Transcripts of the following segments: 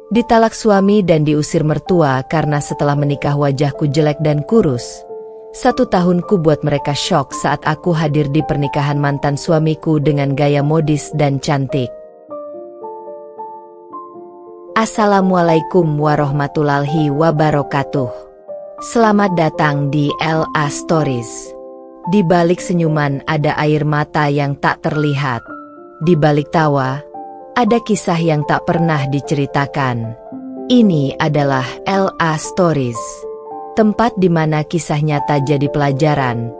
Ditalak suami dan diusir mertua karena setelah menikah wajahku jelek dan kurus. 1 tahunku buat mereka syok saat aku hadir di pernikahan mantan suamiku dengan gaya modis dan cantik. Assalamualaikum warahmatullahi wabarakatuh. Selamat datang di LA Stories. Di balik senyuman ada air mata yang tak terlihat. Di balik tawa, ada kisah yang tak pernah diceritakan. Ini adalah LA Stories. Tempat di mana kisah nyata jadi pelajaran,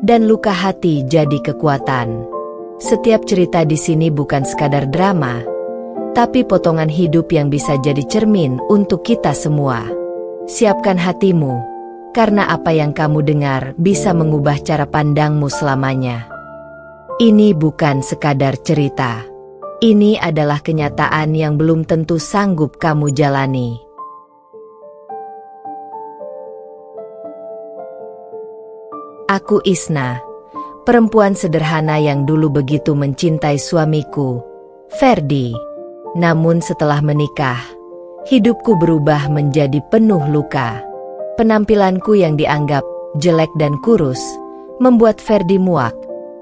dan luka hati jadi kekuatan. Setiap cerita di sini bukan sekadar drama, tapi potongan hidup yang bisa jadi cermin untuk kita semua. Siapkan hatimu, karena apa yang kamu dengar bisa mengubah cara pandangmu selamanya. Ini bukan sekadar cerita. Ini adalah kenyataan yang belum tentu sanggup kamu jalani. Aku Isna, perempuan sederhana yang dulu begitu mencintai suamiku, Ferdi. Namun setelah menikah, hidupku berubah menjadi penuh luka. Penampilanku yang dianggap jelek dan kurus membuat Ferdi muak,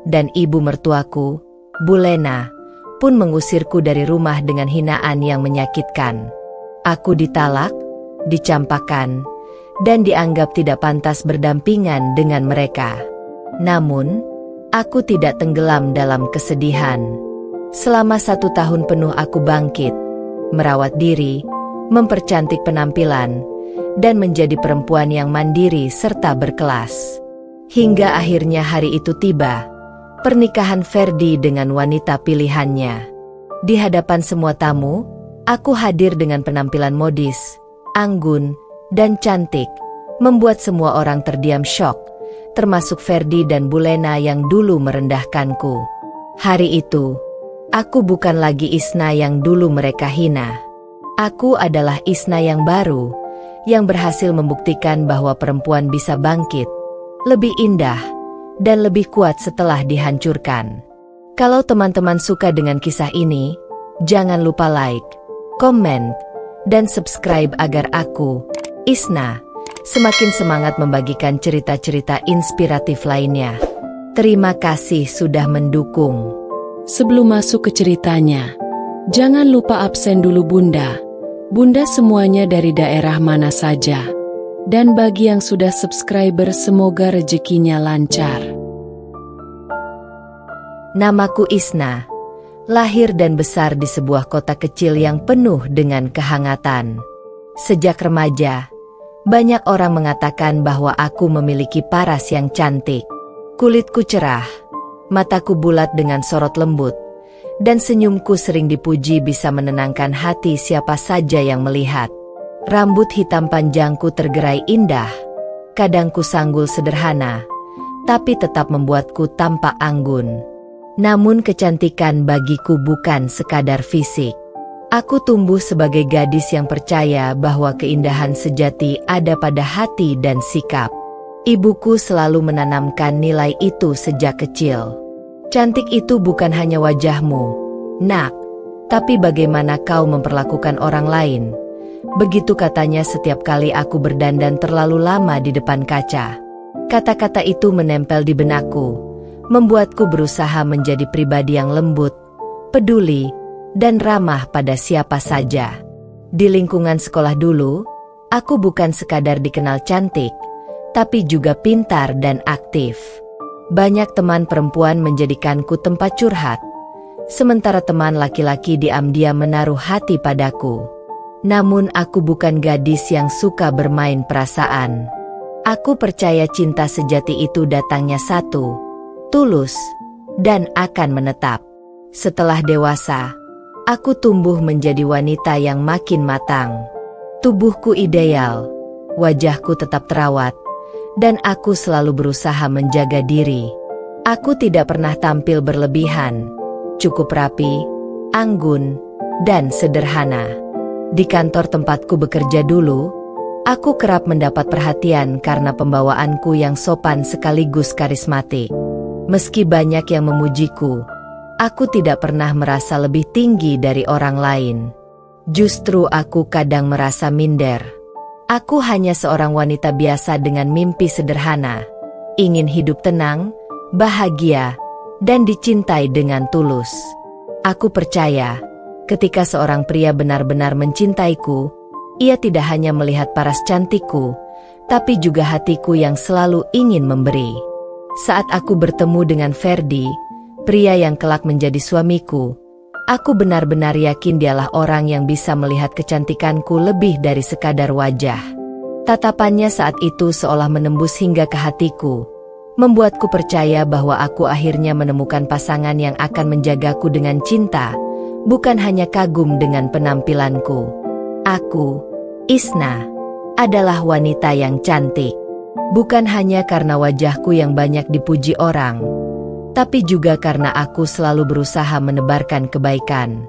dan ibu mertuaku, Bulena, pun mengusirku dari rumah dengan hinaan yang menyakitkan. Aku ditalak, dicampakan, dan dianggap tidak pantas berdampingan dengan mereka. Namun, aku tidak tenggelam dalam kesedihan. Selama 1 tahun penuh aku bangkit, merawat diri, mempercantik penampilan, dan menjadi perempuan yang mandiri serta berkelas. Hingga akhirnya hari itu tiba, pernikahan Ferdi dengan wanita pilihannya. Di hadapan semua tamu, aku hadir dengan penampilan modis, anggun, dan cantik, membuat semua orang terdiam syok, termasuk Ferdi dan Bulena yang dulu merendahkanku. Hari itu, aku bukan lagi Isna yang dulu mereka hina. Aku adalah Isna yang baru, yang berhasil membuktikan bahwa perempuan bisa bangkit, lebih indah, dan lebih kuat setelah dihancurkan. Kalau teman-teman suka dengan kisah ini, jangan lupa like, komen, dan subscribe agar aku, Isna, semakin semangat membagikan cerita-cerita inspiratif lainnya. Terima kasih sudah mendukung. Sebelum masuk ke ceritanya, jangan lupa absen dulu Bunda. Bunda semuanya dari daerah mana saja. Dan bagi yang sudah subscriber semoga rezekinya lancar. Namaku Isna, lahir dan besar di sebuah kota kecil yang penuh dengan kehangatan. Sejak remaja, banyak orang mengatakan bahwa aku memiliki paras yang cantik. Kulitku cerah, mataku bulat dengan sorot lembut, dan senyumku sering dipuji bisa menenangkan hati siapa saja yang melihat. Rambut hitam panjangku tergerai indah, kadang kusanggul sederhana, tapi tetap membuatku tampak anggun. Namun kecantikan bagiku bukan sekadar fisik. Aku tumbuh sebagai gadis yang percaya bahwa keindahan sejati ada pada hati dan sikap. Ibuku selalu menanamkan nilai itu sejak kecil. Cantik itu bukan hanya wajahmu, nak, tapi bagaimana kau memperlakukan orang lain. Begitu katanya setiap kali aku berdandan terlalu lama di depan kaca. Kata-kata itu menempel di benakku, membuatku berusaha menjadi pribadi yang lembut, peduli, dan ramah pada siapa saja. Di lingkungan sekolah dulu, aku bukan sekadar dikenal cantik, tapi juga pintar dan aktif. Banyak teman perempuan menjadikanku tempat curhat, sementara teman laki-laki diam-diam menaruh hati padaku. Namun aku bukan gadis yang suka bermain perasaan. Aku percaya cinta sejati itu datangnya satu, tulus, dan akan menetap. Setelah dewasa, aku tumbuh menjadi wanita yang makin matang. Tubuhku ideal, wajahku tetap terawat, dan aku selalu berusaha menjaga diri. Aku tidak pernah tampil berlebihan, cukup rapi, anggun, dan sederhana. Di kantor tempatku bekerja dulu, aku kerap mendapat perhatian karena pembawaanku yang sopan sekaligus karismatik. Meski banyak yang memujiku, aku tidak pernah merasa lebih tinggi dari orang lain. Justru aku kadang merasa minder. Aku hanya seorang wanita biasa dengan mimpi sederhana. Ingin hidup tenang, bahagia, dan dicintai dengan tulus. Aku percaya, ketika seorang pria benar-benar mencintaiku, ia tidak hanya melihat paras cantikku, tapi juga hatiku yang selalu ingin memberi. Saat aku bertemu dengan Ferdi, pria yang kelak menjadi suamiku, aku benar-benar yakin dialah orang yang bisa melihat kecantikanku lebih dari sekadar wajah. Tatapannya saat itu seolah menembus hingga ke hatiku, membuatku percaya bahwa aku akhirnya menemukan pasangan yang akan menjagaku dengan cinta, bukan hanya kagum dengan penampilanku. Aku, Isna, adalah wanita yang cantik. Bukan hanya karena wajahku yang banyak dipuji orang, tapi juga karena aku selalu berusaha menebarkan kebaikan.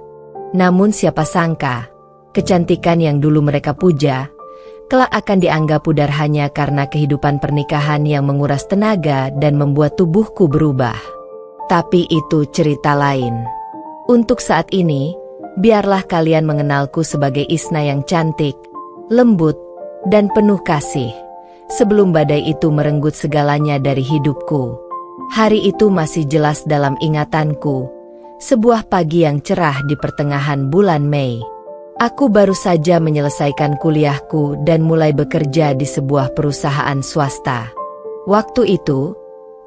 Namun siapa sangka, kecantikan yang dulu mereka puja, kelak akan dianggap pudar hanya karena kehidupan pernikahan yang menguras tenaga dan membuat tubuhku berubah. Tapi itu cerita lain. Untuk saat ini, biarlah kalian mengenalku sebagai Isna yang cantik, lembut, dan penuh kasih, sebelum badai itu merenggut segalanya dari hidupku. Hari itu masih jelas dalam ingatanku, sebuah pagi yang cerah di pertengahan bulan Mei. Aku baru saja menyelesaikan kuliahku dan mulai bekerja di sebuah perusahaan swasta. Waktu itu,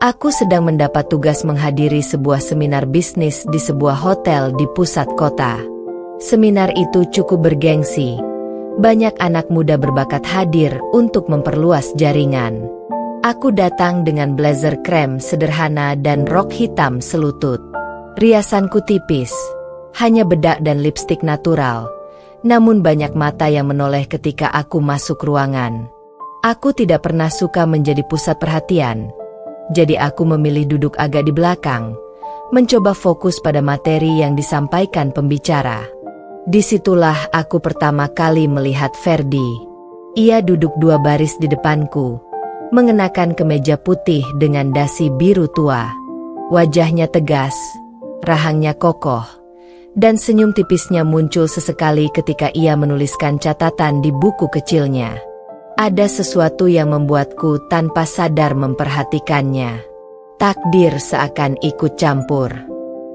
aku sedang mendapat tugas menghadiri sebuah seminar bisnis di sebuah hotel di pusat kota. Seminar itu cukup bergengsi. Banyak anak muda berbakat hadir untuk memperluas jaringan. Aku datang dengan blazer krem sederhana dan rok hitam selutut. Riasanku tipis, hanya bedak dan lipstik natural. Namun banyak mata yang menoleh ketika aku masuk ruangan. Aku tidak pernah suka menjadi pusat perhatian. Jadi aku memilih duduk agak di belakang, mencoba fokus pada materi yang disampaikan pembicara. Disitulah aku pertama kali melihat Ferdi. Ia duduk 2 baris di depanku, mengenakan kemeja putih dengan dasi biru tua. Wajahnya tegas, rahangnya kokoh, dan senyum tipisnya muncul sesekali ketika ia menuliskan catatan di buku kecilnya. Ada sesuatu yang membuatku tanpa sadar memperhatikannya. Takdir seakan ikut campur.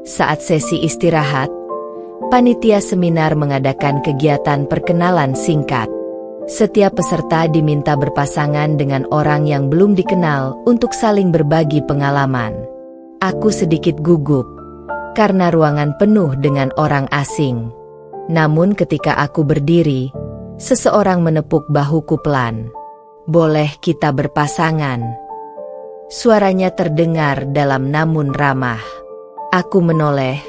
Saat sesi istirahat, panitia seminar mengadakan kegiatan perkenalan singkat. Setiap peserta diminta berpasangan dengan orang yang belum dikenal untuk saling berbagi pengalaman. Aku sedikit gugup, karena ruangan penuh dengan orang asing. Namun ketika aku berdiri, seseorang menepuk bahuku pelan. "Boleh kita berpasangan?" Suaranya terdengar dalam namun ramah. Aku menoleh,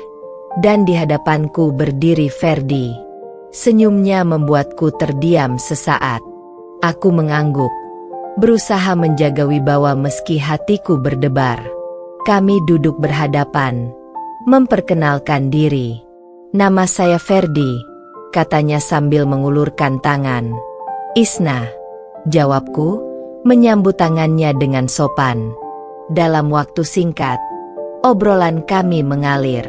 dan di hadapanku berdiri Ferdi. Senyumnya membuatku terdiam sesaat. Aku mengangguk, berusaha menjaga wibawa meski hatiku berdebar. Kami duduk berhadapan, memperkenalkan diri. "Nama saya Ferdi," katanya sambil mengulurkan tangan. "Isna," jawabku, menyambut tangannya dengan sopan. Dalam waktu singkat, obrolan kami mengalir.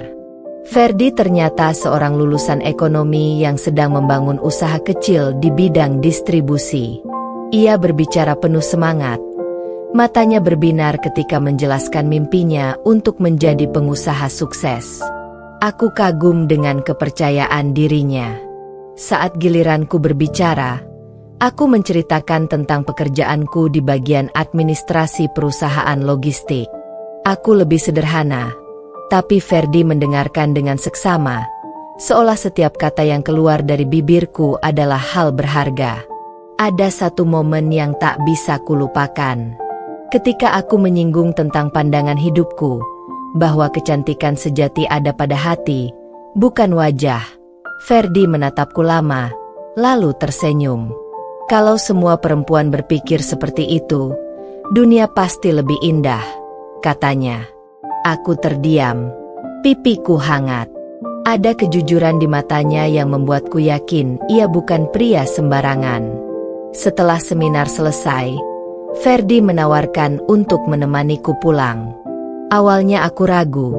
Ferdi ternyata seorang lulusan ekonomi yang sedang membangun usaha kecil di bidang distribusi. Ia berbicara penuh semangat. Matanya berbinar ketika menjelaskan mimpinya untuk menjadi pengusaha sukses. Aku kagum dengan kepercayaan dirinya. Saat giliranku berbicara, aku menceritakan tentang pekerjaanku di bagian administrasi perusahaan logistik. Aku lebih sederhana, tapi Ferdi mendengarkan dengan seksama, seolah setiap kata yang keluar dari bibirku adalah hal berharga. Ada satu momen yang tak bisa kulupakan. Ketika aku menyinggung tentang pandangan hidupku, bahwa kecantikan sejati ada pada hati, bukan wajah. Ferdi menatapku lama, lalu tersenyum. "Kalau semua perempuan berpikir seperti itu, dunia pasti lebih indah," katanya. Aku terdiam, pipiku hangat. Ada kejujuran di matanya yang membuatku yakin ia bukan pria sembarangan. Setelah seminar selesai, Ferdi menawarkan untuk menemaniku pulang. Awalnya aku ragu,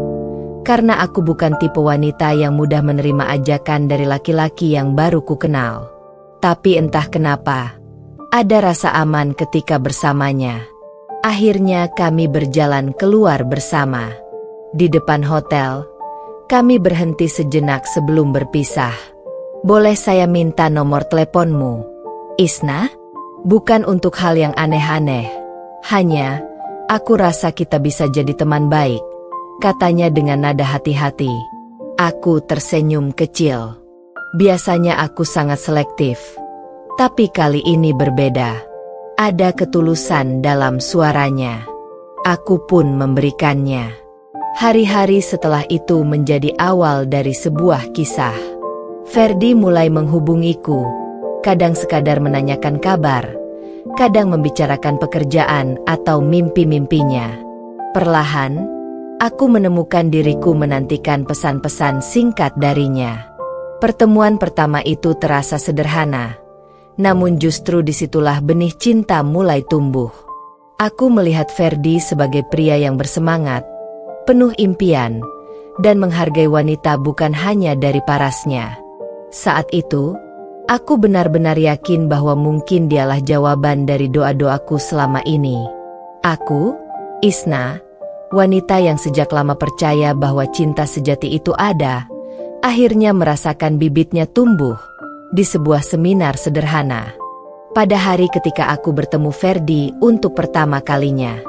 Karena aku bukan tipe wanita yang mudah menerima ajakan dari laki-laki yang baru ku kenal. Tapi entah kenapa, ada rasa aman ketika bersamanya. Akhirnya kami berjalan keluar bersama. Di depan hotel, kami berhenti sejenak sebelum berpisah. "Boleh saya minta nomor teleponmu, Isna?" "Bukan untuk hal yang aneh-aneh. Hanya, aku rasa kita bisa jadi teman baik," katanya dengan nada hati-hati. Aku tersenyum kecil. Biasanya aku sangat selektif, tapi kali ini berbeda. Ada ketulusan dalam suaranya. Aku pun memberikannya. Hari-hari setelah itu menjadi awal dari sebuah kisah. Ferdi mulai menghubungiku, kadang sekadar menanyakan kabar, kadang membicarakan pekerjaan atau mimpi-mimpinya. Perlahan, aku menemukan diriku menantikan pesan-pesan singkat darinya. Pertemuan pertama itu terasa sederhana, namun justru disitulah benih cinta mulai tumbuh. Aku melihat Ferdi sebagai pria yang bersemangat, penuh impian, dan menghargai wanita bukan hanya dari parasnya. Saat itu, aku benar-benar yakin bahwa mungkin dialah jawaban dari doa-doaku selama ini. Aku, Isna, wanita yang sejak lama percaya bahwa cinta sejati itu ada, akhirnya merasakan bibitnya tumbuh di sebuah seminar sederhana. Pada hari ketika aku bertemu Ferdi untuk pertama kalinya.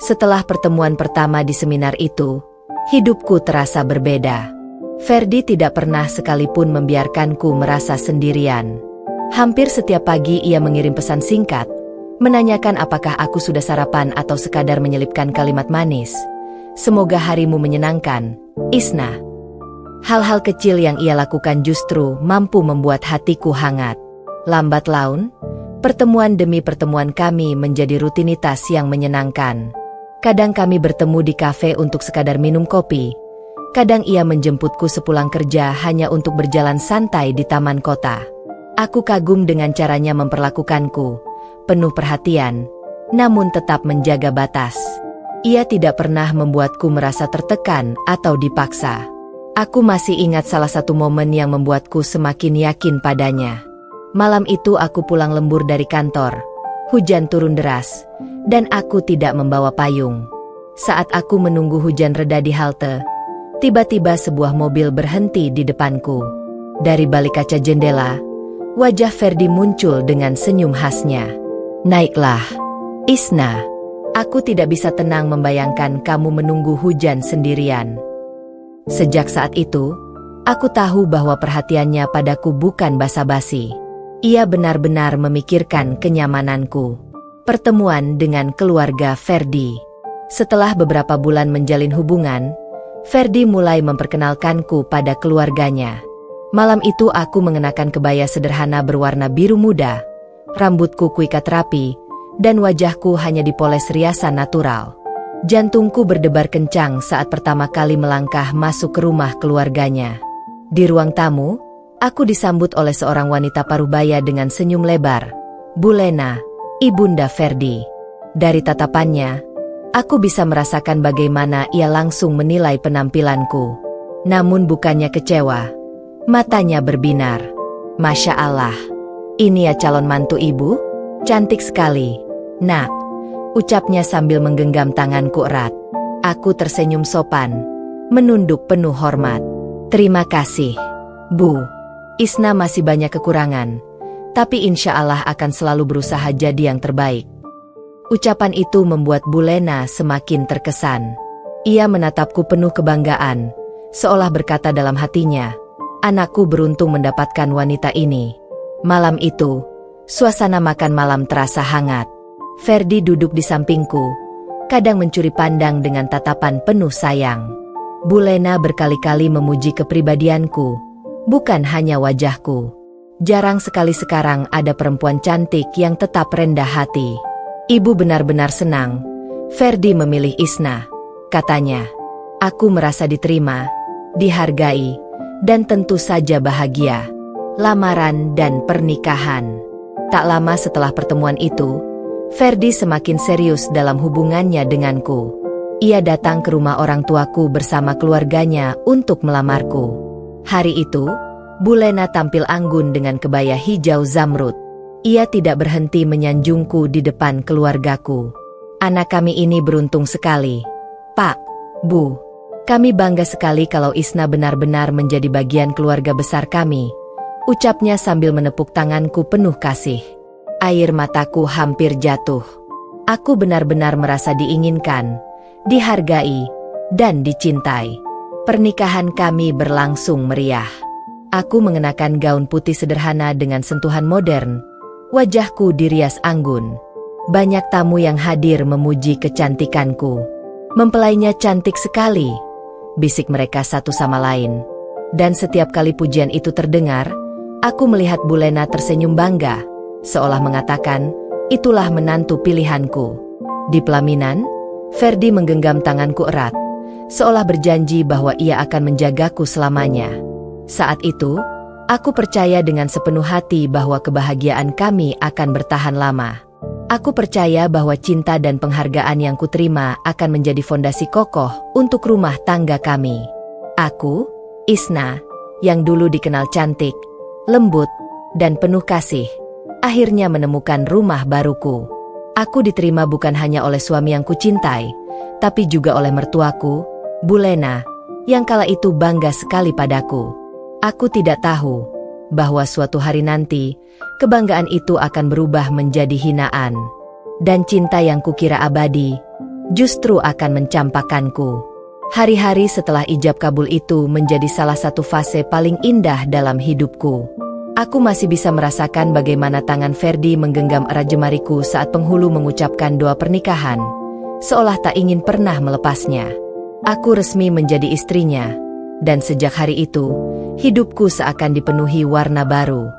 Setelah pertemuan pertama di seminar itu, hidupku terasa berbeda. Ferdi tidak pernah sekalipun membiarkanku merasa sendirian. Hampir setiap pagi ia mengirim pesan singkat, menanyakan apakah aku sudah sarapan atau sekadar menyelipkan kalimat manis. "Semoga harimu menyenangkan, Isna." Hal-hal kecil yang ia lakukan justru mampu membuat hatiku hangat. Lambat laun, pertemuan demi pertemuan kami menjadi rutinitas yang menyenangkan. Kadang kami bertemu di kafe untuk sekadar minum kopi. Kadang ia menjemputku sepulang kerja hanya untuk berjalan santai di taman kota. Aku kagum dengan caranya memperlakukanku, penuh perhatian, namun tetap menjaga batas. Ia tidak pernah membuatku merasa tertekan atau dipaksa. Aku masih ingat salah satu momen yang membuatku semakin yakin padanya. Malam itu aku pulang lembur dari kantor. Hujan turun deras, dan aku tidak membawa payung. Saat aku menunggu hujan reda di halte, tiba-tiba sebuah mobil berhenti di depanku. Dari balik kaca jendela, wajah Ferdi muncul dengan senyum khasnya. "Naiklah, Isna. Aku tidak bisa tenang membayangkan kamu menunggu hujan sendirian." Sejak saat itu, aku tahu bahwa perhatiannya padaku bukan basa-basi. Ia benar-benar memikirkan kenyamananku. Pertemuan dengan keluarga Ferdi. Setelah beberapa bulan menjalin hubungan, Ferdi mulai memperkenalkanku pada keluarganya. Malam itu aku mengenakan kebaya sederhana berwarna biru muda, rambutku kuikat rapi, dan wajahku hanya dipoles riasan natural. Jantungku berdebar kencang saat pertama kali melangkah masuk ke rumah keluarganya. Di ruang tamu, aku disambut oleh seorang wanita parubaya dengan senyum lebar. "Bu Lena, ibunda Ferdi." Dari tatapannya, aku bisa merasakan bagaimana ia langsung menilai penampilanku. Namun bukannya kecewa, matanya berbinar. "Masya Allah, ini ya calon mantu ibu? Cantik sekali, Nak," ucapnya sambil menggenggam tanganku erat. Aku tersenyum sopan, menunduk penuh hormat. "Terima kasih, Bu. Isna masih banyak kekurangan, tapi insya Allah akan selalu berusaha jadi yang terbaik." Ucapan itu membuat Bu Lena semakin terkesan. Ia menatapku penuh kebanggaan, seolah berkata dalam hatinya, "Anakku beruntung mendapatkan wanita ini." Malam itu, suasana makan malam terasa hangat. Ferdi duduk di sampingku, kadang mencuri pandang dengan tatapan penuh sayang. Bu Lena berkali-kali memuji kepribadianku, bukan hanya wajahku. Jarang sekali sekarang ada perempuan cantik yang tetap rendah hati. "Ibu benar-benar senang Ferdi memilih Isna," katanya. "Aku merasa diterima, dihargai, dan tentu saja bahagia." Lamaran dan pernikahan. Tak lama setelah pertemuan itu, Ferdi semakin serius dalam hubungannya denganku. Ia datang ke rumah orang tuaku bersama keluarganya untuk melamarku. Hari itu, Bu Lena tampil anggun dengan kebaya hijau zamrud. Ia tidak berhenti menyanjungku di depan keluargaku. Anak kami ini beruntung sekali. Pak, Bu, kami bangga sekali kalau Isna benar-benar menjadi bagian keluarga besar kami, ucapnya sambil menepuk tanganku penuh kasih. Air mataku hampir jatuh. Aku benar-benar merasa diinginkan, dihargai, dan dicintai. Pernikahan kami berlangsung meriah. Aku mengenakan gaun putih sederhana dengan sentuhan modern. Wajahku dirias anggun. Banyak tamu yang hadir memuji kecantikanku. Mempelainya cantik sekali, bisik mereka satu sama lain. Dan setiap kali pujian itu terdengar, aku melihat Bu Lena tersenyum bangga, seolah mengatakan, itulah menantu pilihanku. Di pelaminan, Ferdi menggenggam tanganku erat, seolah berjanji bahwa ia akan menjagaku selamanya. Saat itu, aku percaya dengan sepenuh hati bahwa kebahagiaan kami akan bertahan lama. Aku percaya bahwa cinta dan penghargaan yang kuterima akan menjadi fondasi kokoh untuk rumah tangga kami. Aku, Isna, yang dulu dikenal cantik, lembut, dan penuh kasih, akhirnya menemukan rumah baruku. Aku diterima bukan hanya oleh suami yang kucintai, tapi juga oleh mertuaku, Bu Lena, yang kala itu bangga sekali padaku. Aku tidak tahu bahwa suatu hari nanti, kebanggaan itu akan berubah menjadi hinaan. Dan cinta yang kukira abadi, justru akan mencampakkanku. Hari-hari setelah ijab kabul itu menjadi salah satu fase paling indah dalam hidupku. Aku masih bisa merasakan bagaimana tangan Ferdi menggenggam erat jemariku saat penghulu mengucapkan doa pernikahan, seolah tak ingin pernah melepasnya. Aku resmi menjadi istrinya, dan sejak hari itu, hidupku seakan dipenuhi warna baru.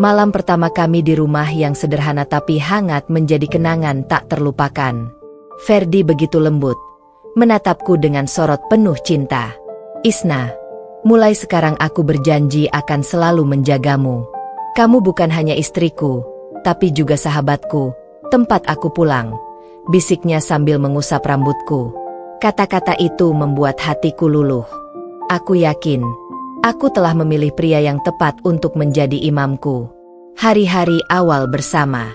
Malam pertama kami di rumah yang sederhana tapi hangat menjadi kenangan tak terlupakan. Ferdi begitu lembut, menatapku dengan sorot penuh cinta. Isna, mulai sekarang aku berjanji akan selalu menjagamu. Kamu bukan hanya istriku, tapi juga sahabatku, tempat aku pulang, bisiknya sambil mengusap rambutku. Kata-kata itu membuat hatiku luluh. Aku yakin, aku telah memilih pria yang tepat untuk menjadi imamku. Hari-hari awal bersama.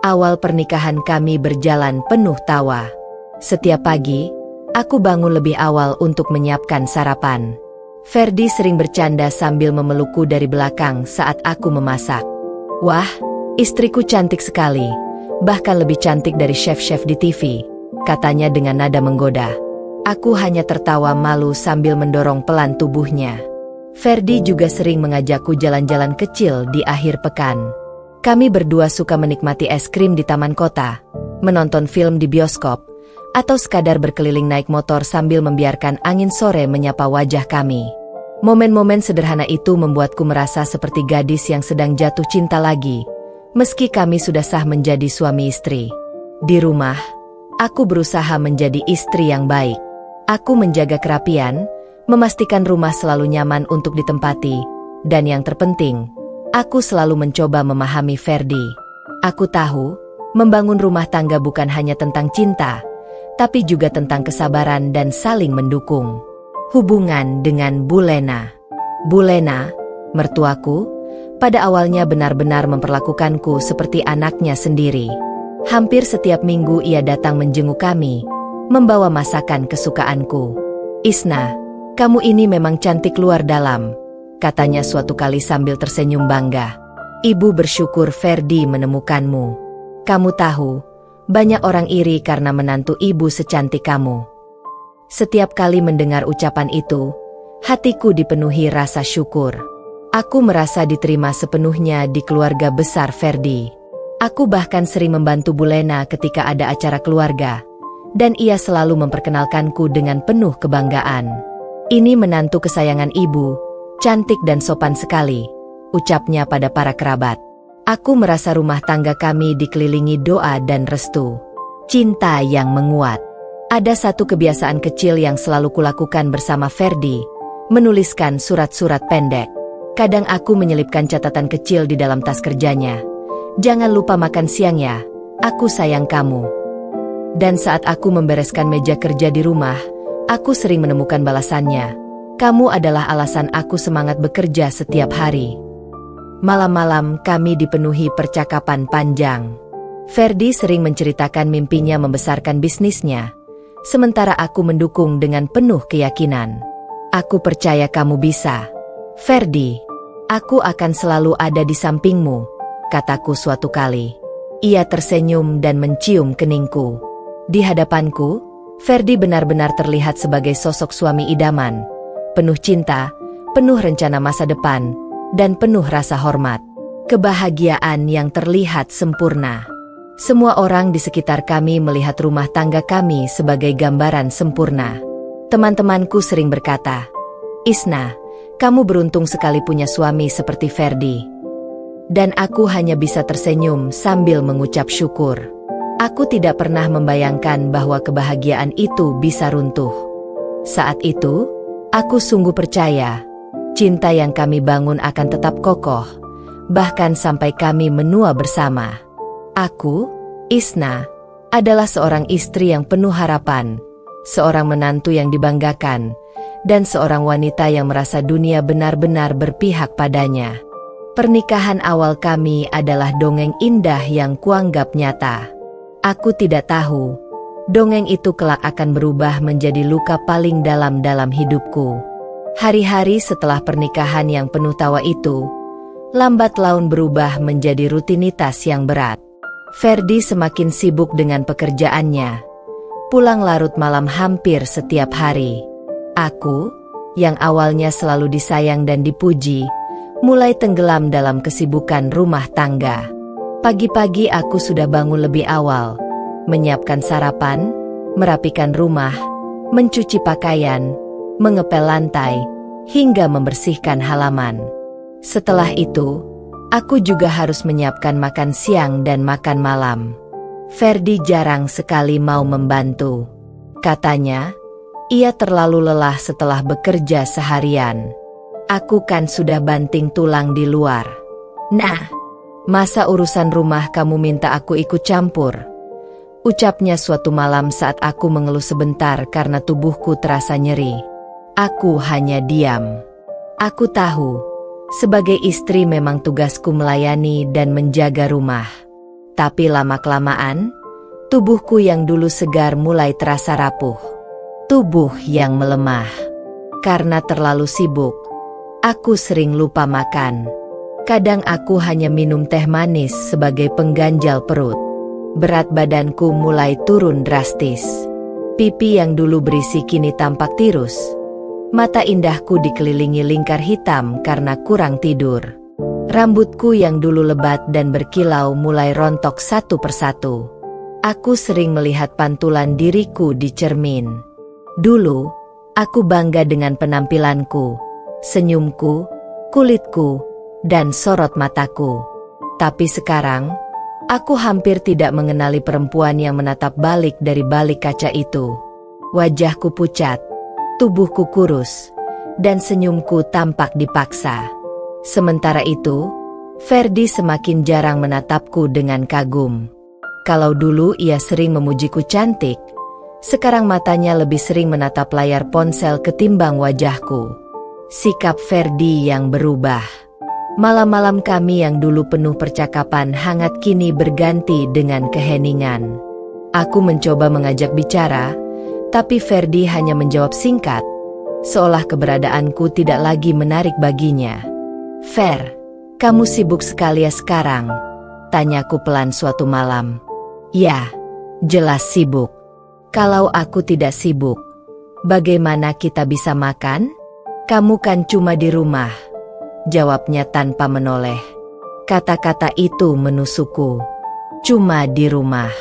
Awal pernikahan kami berjalan penuh tawa. Setiap pagi, aku bangun lebih awal untuk menyiapkan sarapan. Ferdi sering bercanda sambil memelukku dari belakang saat aku memasak. Wah, istriku cantik sekali, bahkan lebih cantik dari chef-chef di TV, katanya dengan nada menggoda. Aku hanya tertawa malu sambil mendorong pelan tubuhnya. Ferdi juga sering mengajakku jalan-jalan kecil di akhir pekan. Kami berdua suka menikmati es krim di taman kota, menonton film di bioskop, atau sekadar berkeliling naik motor sambil membiarkan angin sore menyapa wajah kami. Momen-momen sederhana itu membuatku merasa seperti gadis yang sedang jatuh cinta lagi, meski kami sudah sah menjadi suami istri. Di rumah, aku berusaha menjadi istri yang baik. Aku menjaga kerapian, memastikan rumah selalu nyaman untuk ditempati, dan yang terpenting, aku selalu mencoba memahami Ferdi. Aku tahu, membangun rumah tangga bukan hanya tentang cinta, tapi juga tentang kesabaran dan saling mendukung. Hubungan dengan Bu Lena. Bu Lena, mertuaku, pada awalnya benar-benar memperlakukanku seperti anaknya sendiri. Hampir setiap minggu ia datang menjenguk kami, membawa masakan kesukaanku. Isna, kamu ini memang cantik luar dalam, katanya suatu kali sambil tersenyum bangga. Ibu bersyukur Ferdi menemukanmu. Kamu tahu, banyak orang iri karena menantu ibu secantik kamu. Setiap kali mendengar ucapan itu, hatiku dipenuhi rasa syukur. Aku merasa diterima sepenuhnya di keluarga besar Ferdi. Aku bahkan sering membantu Bu Lena ketika ada acara keluarga, dan ia selalu memperkenalkanku dengan penuh kebanggaan. Ini menantu kesayangan ibu, cantik dan sopan sekali, ucapnya pada para kerabat. Aku merasa rumah tangga kami dikelilingi doa dan restu. Cinta yang menguat. Ada satu kebiasaan kecil yang selalu kulakukan bersama Ferdi, menuliskan surat-surat pendek. Kadang aku menyelipkan catatan kecil di dalam tas kerjanya. Jangan lupa makan siang ya, aku sayang kamu. Dan saat aku membereskan meja kerja di rumah, aku sering menemukan balasannya. Kamu adalah alasan aku semangat bekerja setiap hari. Malam-malam kami dipenuhi percakapan panjang. Ferdi sering menceritakan mimpinya membesarkan bisnisnya, sementara aku mendukung dengan penuh keyakinan. Aku percaya kamu bisa, Ferdi. Aku akan selalu ada di sampingmu, kataku suatu kali. Ia tersenyum dan mencium keningku. Di hadapanku, Ferdi benar-benar terlihat sebagai sosok suami idaman, penuh cinta, penuh rencana masa depan, dan penuh rasa hormat. Kebahagiaan yang terlihat sempurna. Semua orang di sekitar kami melihat rumah tangga kami sebagai gambaran sempurna. Teman-temanku sering berkata, "Isna, kamu beruntung sekali punya suami seperti Ferdi." Dan aku hanya bisa tersenyum sambil mengucap syukur. Aku tidak pernah membayangkan bahwa kebahagiaan itu bisa runtuh. Saat itu, aku sungguh percaya, cinta yang kami bangun akan tetap kokoh, bahkan sampai kami menua bersama. Aku, Isna, adalah seorang istri yang penuh harapan, seorang menantu yang dibanggakan, dan seorang wanita yang merasa dunia benar-benar berpihak padanya. Pernikahan awal kami adalah dongeng indah yang kuanggap nyata. Aku tidak tahu, dongeng itu kelak akan berubah menjadi luka paling dalam hidupku. Hari-hari setelah pernikahan yang penuh tawa itu, lambat laun berubah menjadi rutinitas yang berat. Ferdi semakin sibuk dengan pekerjaannya, pulang larut malam hampir setiap hari. Aku, yang awalnya selalu disayang dan dipuji, mulai tenggelam dalam kesibukan rumah tangga. Pagi-pagi aku sudah bangun lebih awal, menyiapkan sarapan, merapikan rumah, mencuci pakaian, mengepel lantai, hingga membersihkan halaman. Setelah itu, aku juga harus menyiapkan makan siang dan makan malam. Ferdi jarang sekali mau membantu. Katanya, ia terlalu lelah setelah bekerja seharian. Aku kan sudah banting tulang di luar. Nah, masa urusan rumah kamu minta aku ikut campur? Ucapnya suatu malam saat aku mengeluh sebentar karena tubuhku terasa nyeri. Aku hanya diam. Aku tahu, sebagai istri memang tugasku melayani dan menjaga rumah. Tapi lama-kelamaan, tubuhku yang dulu segar mulai terasa rapuh. Tubuh yang melemah. Karena terlalu sibuk, aku sering lupa makan. Kadang aku hanya minum teh manis sebagai pengganjal perut. Berat badanku mulai turun drastis. Pipi yang dulu berisi kini tampak tirus. Mata indahku dikelilingi lingkar hitam karena kurang tidur. Rambutku yang dulu lebat dan berkilau mulai rontok satu persatu. Aku sering melihat pantulan diriku di cermin. Dulu, aku bangga dengan penampilanku, senyumku, kulitku, dan sorot mataku. Tapi sekarang, aku hampir tidak mengenali perempuan yang menatap balik dari balik kaca itu. Wajahku pucat, tubuhku kurus, dan senyumku tampak dipaksa. Sementara itu, Ferdi semakin jarang menatapku dengan kagum. Kalau dulu ia sering memujiku cantik, sekarang matanya lebih sering menatap layar ponsel ketimbang wajahku. Sikap Ferdi yang berubah. Malam-malam kami yang dulu penuh percakapan hangat kini berganti dengan keheningan. Aku mencoba mengajak bicara, tapi Ferdi hanya menjawab singkat, seolah keberadaanku tidak lagi menarik baginya. "Fer, kamu sibuk sekali ya sekarang?" tanyaku pelan suatu malam. "Ya, jelas sibuk. Kalau aku tidak sibuk, bagaimana kita bisa makan? Kamu kan cuma di rumah," jawabnya tanpa menoleh. Kata-kata itu menusukku. Cuma di rumah.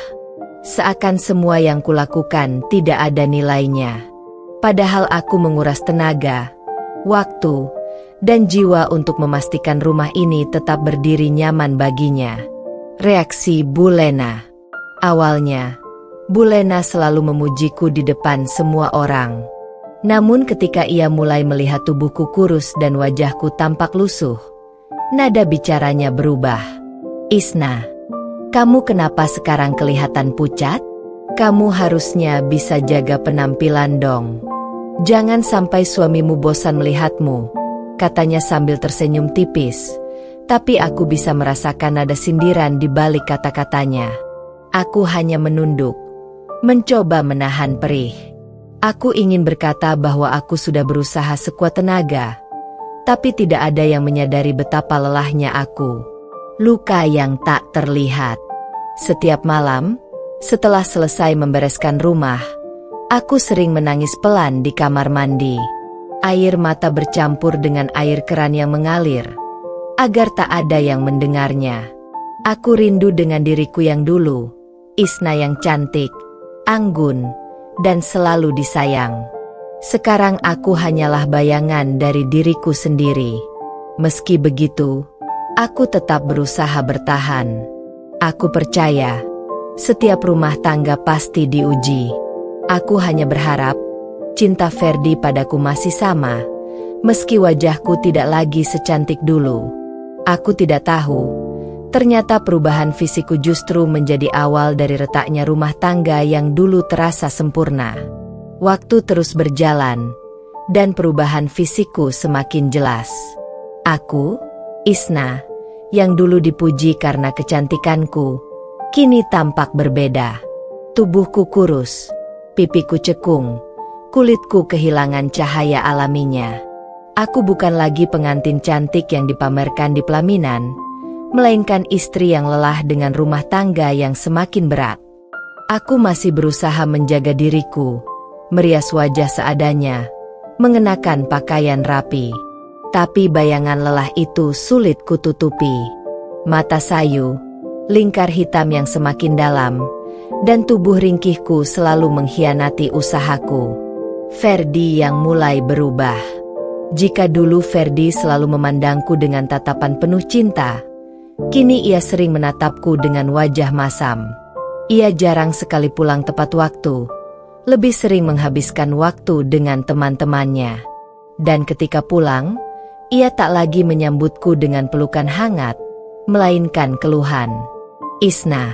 Seakan semua yang kulakukan tidak ada nilainya. Padahal aku menguras tenaga, waktu, dan jiwa untuk memastikan rumah ini tetap berdiri nyaman baginya. Reaksi Bu Lena. Awalnya, Bu Lena selalu memujiku di depan semua orang. Namun ketika ia mulai melihat tubuhku kurus dan wajahku tampak lusuh, nada bicaranya berubah. "Isna, kamu kenapa sekarang kelihatan pucat? Kamu harusnya bisa jaga penampilan dong. Jangan sampai suamimu bosan melihatmu, katanya sambil tersenyum tipis. Tapi aku bisa merasakan nada sindiran di balik kata-katanya. Aku hanya menunduk, mencoba menahan perih. Aku ingin berkata bahwa aku sudah berusaha sekuat tenaga, tapi tidak ada yang menyadari betapa lelahnya aku. Luka yang tak terlihat. Setiap malam, setelah selesai membereskan rumah, aku sering menangis pelan di kamar mandi. Air mata bercampur dengan air keran yang mengalir, agar tak ada yang mendengarnya. Aku rindu dengan diriku yang dulu, Isna yang cantik, anggun, dan selalu disayang. Sekarang aku hanyalah bayangan dari diriku sendiri. Meski begitu, aku tetap berusaha bertahan. Aku percaya, setiap rumah tangga pasti diuji. Aku hanya berharap, cinta Ferdi padaku masih sama, meski wajahku tidak lagi secantik dulu. Aku tidak tahu, ternyata perubahan fisikku justru menjadi awal dari retaknya rumah tangga yang dulu terasa sempurna. Waktu terus berjalan, dan perubahan fisikku semakin jelas. Aku, Isna, yang dulu dipuji karena kecantikanku, kini tampak berbeda. Tubuhku kurus, pipiku cekung, kulitku kehilangan cahaya alaminya. Aku bukan lagi pengantin cantik yang dipamerkan di pelaminan, melainkan istri yang lelah dengan rumah tangga yang semakin berat. Aku masih berusaha menjaga diriku, merias wajah seadanya, mengenakan pakaian rapi. Tapi bayangan lelah itu sulit kututupi. Mata sayu, lingkar hitam yang semakin dalam, dan tubuh ringkihku selalu mengkhianati usahaku. Ferdi yang mulai berubah. Jika dulu Ferdi selalu memandangku dengan tatapan penuh cinta, kini ia sering menatapku dengan wajah masam. Ia jarang sekali pulang tepat waktu, lebih sering menghabiskan waktu dengan teman-temannya. Dan ketika pulang, ia tak lagi menyambutku dengan pelukan hangat, melainkan keluhan. Isna,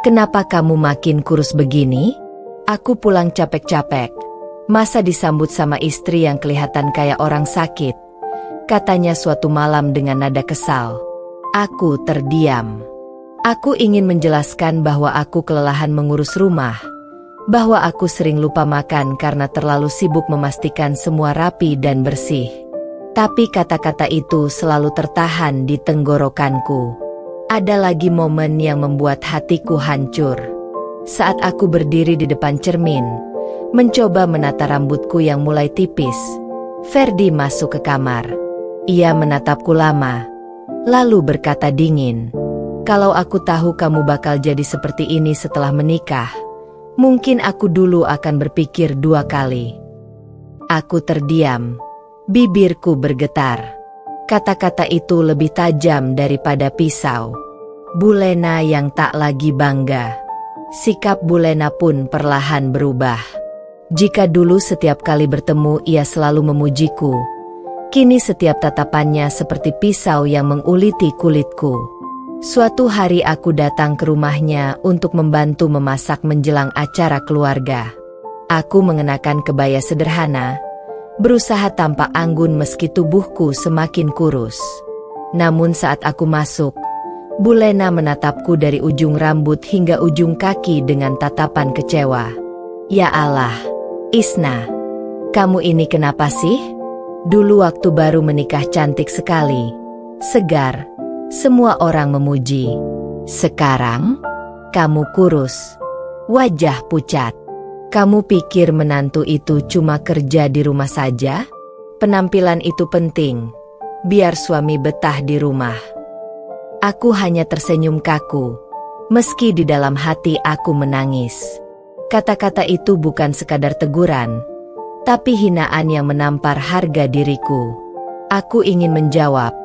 kenapa kamu makin kurus begini? Aku pulang capek-capek. Masa disambut sama istri yang kelihatan kayak orang sakit, katanya suatu malam dengan nada kesal. Aku terdiam. Aku ingin menjelaskan bahwa aku kelelahan mengurus rumah, bahwa aku sering lupa makan karena terlalu sibuk memastikan semua rapi dan bersih. Tapi kata-kata itu selalu tertahan di tenggorokanku. Ada lagi momen yang membuat hatiku hancur. Saat aku berdiri di depan cermin, mencoba menata rambutku yang mulai tipis, Ferdi masuk ke kamar. Ia menatapku lama, lalu berkata dingin, "Kalau aku tahu kamu bakal jadi seperti ini setelah menikah, mungkin aku dulu akan berpikir 2 kali." Aku terdiam, bibirku bergetar. Kata-kata itu lebih tajam daripada pisau. Bulena yang tak lagi bangga. Sikap Bulena pun perlahan berubah. Jika dulu setiap kali bertemu ia selalu memujiku, kini setiap tatapannya seperti pisau yang menguliti kulitku. Suatu hari aku datang ke rumahnya untuk membantu memasak menjelang acara keluarga. Aku mengenakan kebaya sederhana, berusaha tampak anggun meski tubuhku semakin kurus. Namun saat aku masuk, Bulena menatapku dari ujung rambut hingga ujung kaki dengan tatapan kecewa. "Ya Allah, Isna, kamu ini kenapa sih? Dulu waktu baru menikah cantik sekali, segar, semua orang memuji. Sekarang, kamu kurus, wajah pucat. Kamu pikir menantu itu cuma kerja di rumah saja? Penampilan itu penting, biar suami betah di rumah." Aku hanya tersenyum kaku, meski di dalam hati aku menangis. Kata-kata itu bukan sekadar teguran, tapi hinaan yang menampar harga diriku. Aku ingin menjawab,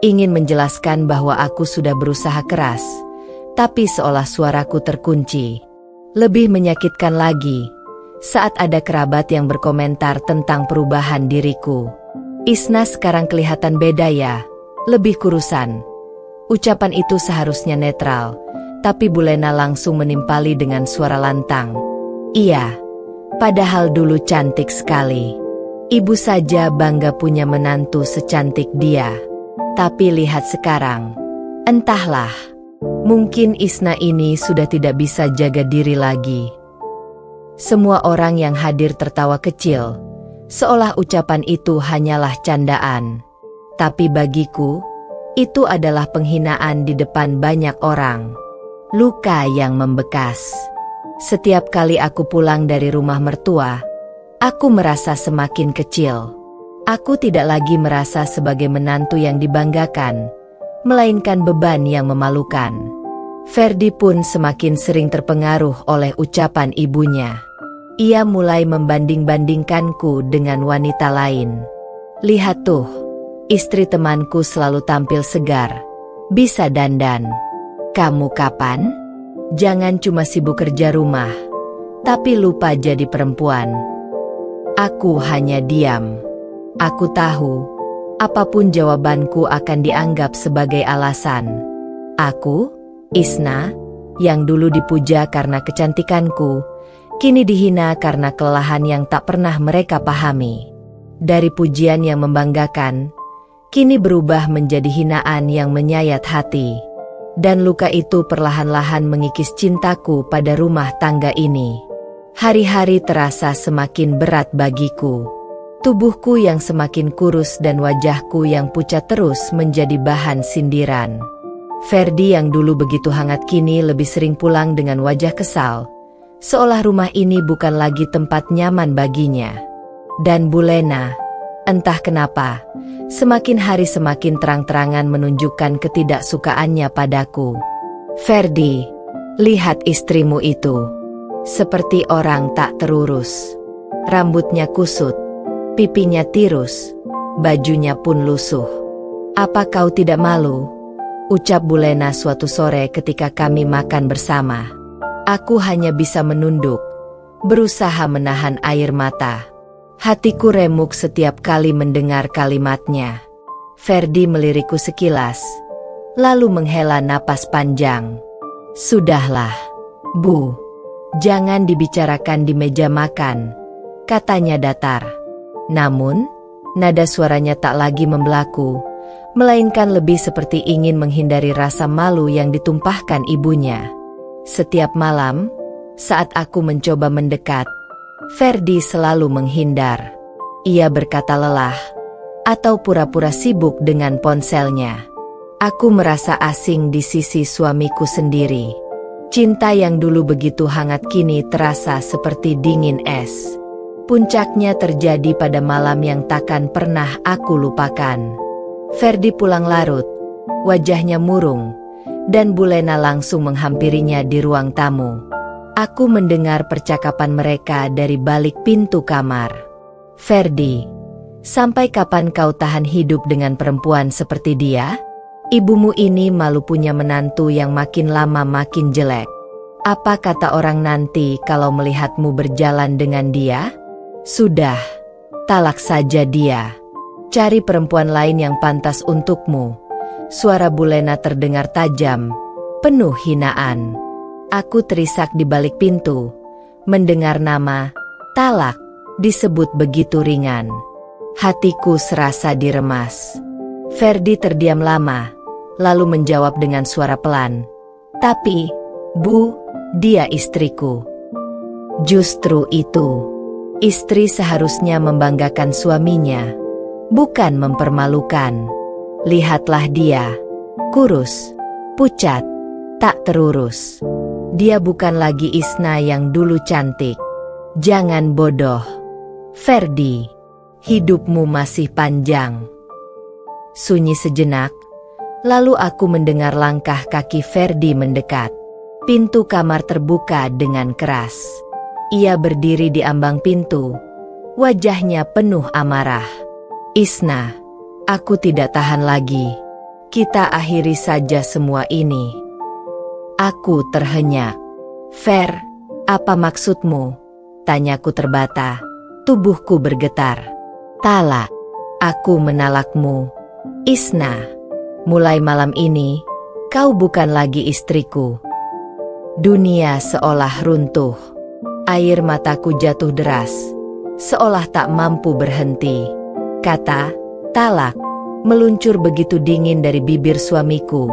ingin menjelaskan bahwa aku sudah berusaha keras, tapi seolah suaraku terkunci. Lebih menyakitkan lagi, saat ada kerabat yang berkomentar tentang perubahan diriku. "Isna sekarang kelihatan beda ya, lebih kurusan." Ucapan itu seharusnya netral, Tapi Bulena langsung menimpali dengan suara lantang. Iya, padahal dulu cantik sekali. Ibu saja bangga punya menantu secantik dia. Tapi lihat sekarang, entahlah. Mungkin Isna ini sudah tidak bisa jaga diri lagi. Semua orang yang hadir tertawa kecil, seolah ucapan itu hanyalah candaan. Tapi bagiku, itu adalah penghinaan di depan banyak orang. Luka yang membekas. Setiap kali aku pulang dari rumah mertua, aku merasa semakin kecil. Aku tidak lagi merasa sebagai menantu yang dibanggakan, melainkan beban yang memalukan. Ferdi pun semakin sering terpengaruh oleh ucapan ibunya. Ia mulai membanding-bandingkanku dengan wanita lain. Lihat tuh, istri temanku selalu tampil segar, bisa dandan. Kamu kapan? Jangan cuma sibuk kerja rumah, tapi lupa jadi perempuan. Aku hanya diam. Aku tahu, apapun jawabanku akan dianggap sebagai alasan. Aku, Isna, yang dulu dipuja karena kecantikanku, kini dihina karena kelelahan yang tak pernah mereka pahami. Dari pujian yang membanggakan, kini berubah menjadi hinaan yang menyayat hati. Dan luka itu perlahan-lahan mengikis cintaku pada rumah tangga ini. Hari-hari terasa semakin berat bagiku. Tubuhku yang semakin kurus dan wajahku yang pucat terus menjadi bahan sindiran. Ferdi yang dulu begitu hangat kini lebih sering pulang dengan wajah kesal, seolah rumah ini bukan lagi tempat nyaman baginya. Dan Bulena, entah kenapa, semakin hari semakin terang-terangan menunjukkan ketidaksukaannya padaku. Ferdi, lihat istrimu itu. Seperti orang tak terurus. Rambutnya kusut, pipinya tirus, bajunya pun lusuh. Apa kau tidak malu? Ucap Bulena suatu sore ketika kami makan bersama. Aku hanya bisa menunduk, berusaha menahan air mata. Hatiku remuk setiap kali mendengar kalimatnya. Ferdi melirikku sekilas, lalu menghela napas panjang. Sudahlah, Bu. Jangan dibicarakan di meja makan, katanya datar. Namun, nada suaranya tak lagi membelaku, melainkan lebih seperti ingin menghindari rasa malu yang ditumpahkan ibunya. Setiap malam, saat aku mencoba mendekat, Ferdi selalu menghindar. Ia berkata lelah, atau pura-pura sibuk dengan ponselnya. Aku merasa asing di sisi suamiku sendiri. Cinta yang dulu begitu hangat kini terasa seperti dingin es. Puncaknya terjadi pada malam yang takkan pernah aku lupakan. Ferdi pulang larut, wajahnya murung, dan Bulena langsung menghampirinya di ruang tamu. Aku mendengar percakapan mereka dari balik pintu kamar. Ferdi, sampai kapan kau tahan hidup dengan perempuan seperti dia? Ibumu ini malu punya menantu yang makin lama makin jelek. Apa kata orang nanti kalau melihatmu berjalan dengan dia? Sudah, talak saja dia. Cari perempuan lain yang pantas untukmu. Suara Bulena terdengar tajam, penuh hinaan. Aku terisak di balik pintu, mendengar nama talak disebut begitu ringan. Hatiku serasa diremas. Ferdi terdiam lama, lalu menjawab dengan suara pelan. Tapi, Bu, dia istriku. Justru itu, istri seharusnya membanggakan suaminya, bukan mempermalukan. Lihatlah dia, kurus, pucat, tak terurus. Dia bukan lagi Isna yang dulu cantik. Jangan bodoh. Ferdi, hidupmu masih panjang. Sunyi sejenak, lalu aku mendengar langkah kaki Ferdi mendekat. Pintu kamar terbuka dengan keras. Ia berdiri di ambang pintu, wajahnya penuh amarah. Isna, aku tidak tahan lagi. Kita akhiri saja semua ini. Aku terhenyak. Fer, apa maksudmu? Tanyaku terbata. Tubuhku bergetar. Talak. Aku menalakmu. Isna, mulai malam ini, kau bukan lagi istriku. Dunia seolah runtuh. Air mataku jatuh deras, seolah tak mampu berhenti. Kata talak meluncur begitu dingin dari bibir suamiku,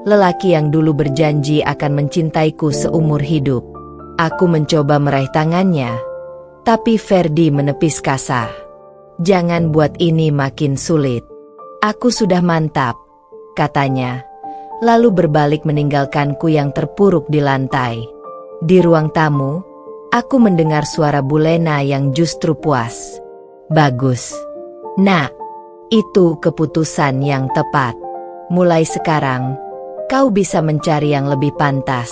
lelaki yang dulu berjanji akan mencintaiku seumur hidup. Aku mencoba meraih tangannya, tapi Ferdi menepis kasar. Jangan buat ini makin sulit. Aku sudah mantap, katanya, lalu berbalik meninggalkanku yang terpuruk di lantai. Di ruang tamu, aku mendengar suara Bulena yang justru puas. Bagus, nak, itu keputusan yang tepat. Mulai sekarang, kau bisa mencari yang lebih pantas.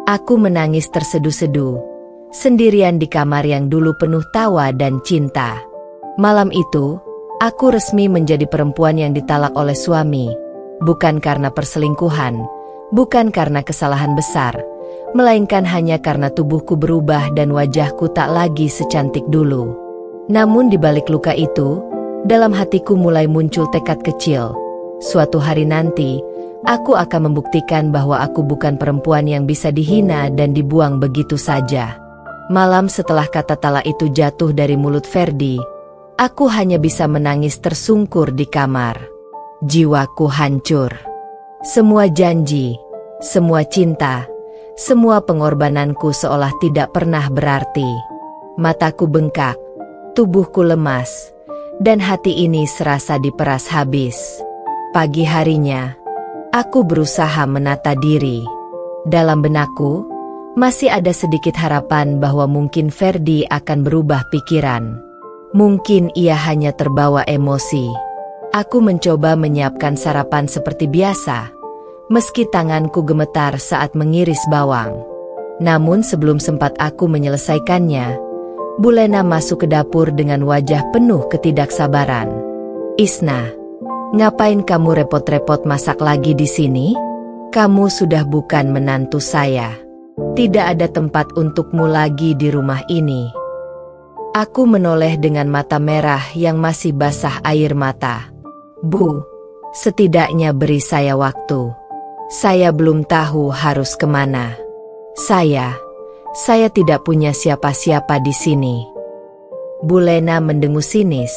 Aku menangis terseduh-seduh, sendirian di kamar yang dulu penuh tawa dan cinta. Malam itu, aku resmi menjadi perempuan yang ditalak oleh suami, bukan karena perselingkuhan, bukan karena kesalahan besar, melainkan hanya karena tubuhku berubah dan wajahku tak lagi secantik dulu. Namun di balik luka itu, dalam hatiku mulai muncul tekad kecil. Suatu hari nanti, aku akan membuktikan bahwa aku bukan perempuan yang bisa dihina dan dibuang begitu saja. Malam setelah kata talak itu jatuh dari mulut Ferdi, aku hanya bisa menangis tersungkur di kamar. Jiwaku hancur. Semua janji, semua cinta, semua pengorbananku seolah tidak pernah berarti. Mataku bengkak, tubuhku lemas, dan hati ini serasa diperas habis. Pagi harinya, aku berusaha menata diri. Dalam benakku, masih ada sedikit harapan bahwa mungkin Ferdi akan berubah pikiran. Mungkin ia hanya terbawa emosi. Aku mencoba menyiapkan sarapan seperti biasa, meski tanganku gemetar saat mengiris bawang. Namun sebelum sempat aku menyelesaikannya, Bulena masuk ke dapur dengan wajah penuh ketidaksabaran. Isna, ngapain kamu repot-repot masak lagi di sini? Kamu sudah bukan menantu saya. Tidak ada tempat untukmu lagi di rumah ini. Aku menoleh dengan mata merah yang masih basah air mata. Bu, setidaknya beri saya waktu. Saya belum tahu harus kemana. Saya tidak punya siapa-siapa di sini. Bulena mendengus sinis.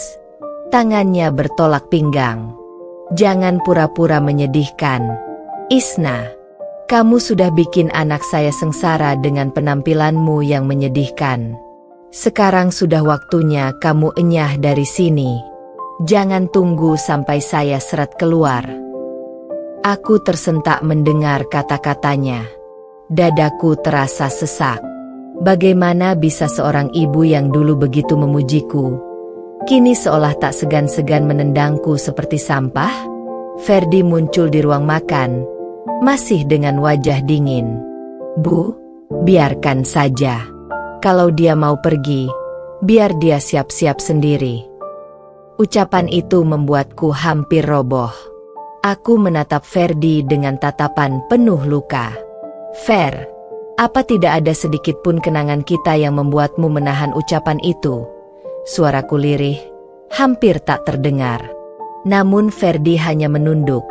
Tangannya bertolak pinggang. Jangan pura-pura menyedihkan. Isna, kamu sudah bikin anak saya sengsara dengan penampilanmu yang menyedihkan. Sekarang sudah waktunya kamu enyah dari sini. Jangan tunggu sampai saya seret keluar. Aku tersentak mendengar kata-katanya. Dadaku terasa sesak. Bagaimana bisa seorang ibu yang dulu begitu memujiku, kini seolah tak segan-segan menendangku seperti sampah? Ferdi muncul di ruang makan, masih dengan wajah dingin. Bu, biarkan saja. Kalau dia mau pergi, biar dia siap-siap sendiri. Ucapan itu membuatku hampir roboh. Aku menatap Ferdi dengan tatapan penuh luka. Fer, apa tidak ada sedikit pun kenangan kita yang membuatmu menahan ucapan itu? Suaraku lirih, hampir tak terdengar. Namun Ferdi hanya menunduk,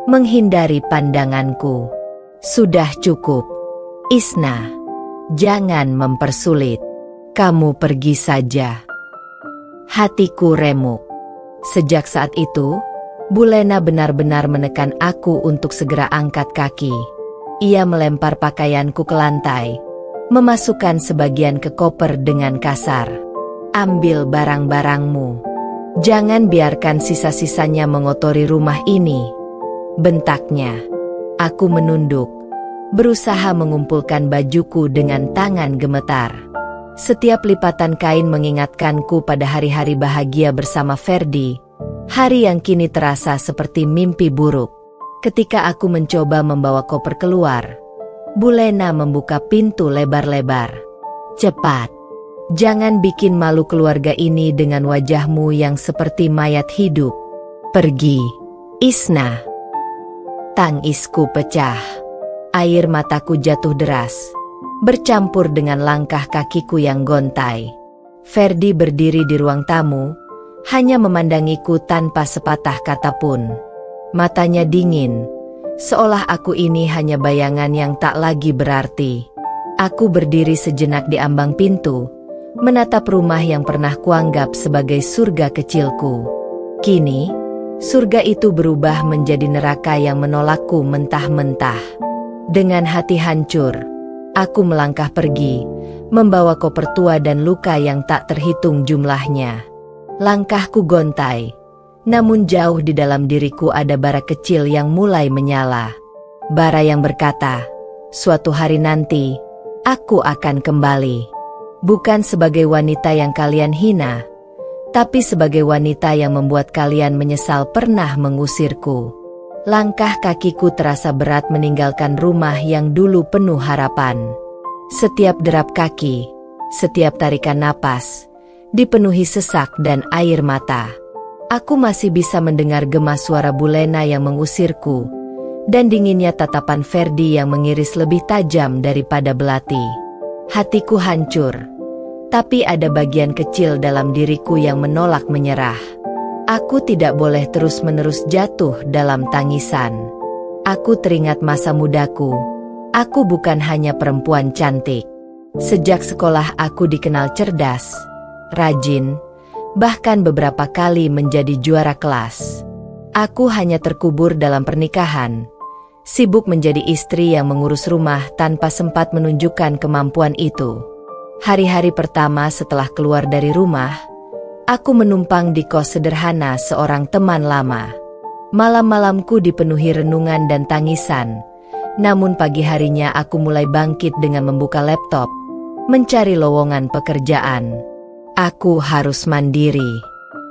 menghindari pandanganku. Sudah cukup, Isna. Jangan mempersulit. Kamu pergi saja. Hatiku remuk. Sejak saat itu, Bulena benar-benar menekan aku untuk segera angkat kaki. Ia melempar pakaianku ke lantai, memasukkan sebagian ke koper dengan kasar. Ambil barang-barangmu. Jangan biarkan sisa-sisanya mengotori rumah ini, bentaknya. Aku menunduk, berusaha mengumpulkan bajuku dengan tangan gemetar. Setiap lipatan kain mengingatkanku pada hari-hari bahagia bersama Ferdi, hari yang kini terasa seperti mimpi buruk. Ketika aku mencoba membawa koper keluar, Bulena membuka pintu lebar-lebar. Cepat, jangan bikin malu keluarga ini dengan wajahmu yang seperti mayat hidup. Pergi, Isna. Tangisku pecah. Air mataku jatuh deras, bercampur dengan langkah kakiku yang gontai. Ferdi berdiri di ruang tamu, hanya memandangiku tanpa sepatah kata pun. Matanya dingin, Seolah aku ini hanya bayangan yang tak lagi berarti. Aku berdiri sejenak di ambang pintu, menatap rumah yang pernah kuanggap sebagai surga kecilku. Kini, surga itu berubah menjadi neraka yang menolakku mentah-mentah. Dengan hati hancur, aku melangkah pergi, membawa koper tua dan luka yang tak terhitung jumlahnya. Langkahku gontai, namun jauh di dalam diriku ada bara kecil yang mulai menyala. Bara yang berkata, suatu hari nanti, aku akan kembali. Bukan sebagai wanita yang kalian hina, tapi sebagai wanita yang membuat kalian menyesal pernah mengusirku. Langkah kakiku terasa berat meninggalkan rumah yang dulu penuh harapan. Setiap derap kaki, setiap tarikan napas, dipenuhi sesak dan air mata. Aku masih bisa mendengar gema suara Bulena yang mengusirku, dan dinginnya tatapan Ferdi yang mengiris lebih tajam daripada belati. Hatiku hancur, tapi ada bagian kecil dalam diriku yang menolak menyerah. Aku tidak boleh terus-menerus jatuh dalam tangisan. Aku teringat masa mudaku. Aku bukan hanya perempuan cantik. Sejak sekolah aku dikenal cerdas, rajin, bahkan beberapa kali menjadi juara kelas. Aku hanya terkubur dalam pernikahan, sibuk menjadi istri yang mengurus rumah tanpa sempat menunjukkan kemampuan itu. Hari-hari pertama setelah keluar dari rumah, aku menumpang di kos sederhana seorang teman lama. Malam-malamku dipenuhi renungan dan tangisan, namun pagi harinya aku mulai bangkit dengan membuka laptop, mencari lowongan pekerjaan. Aku harus mandiri.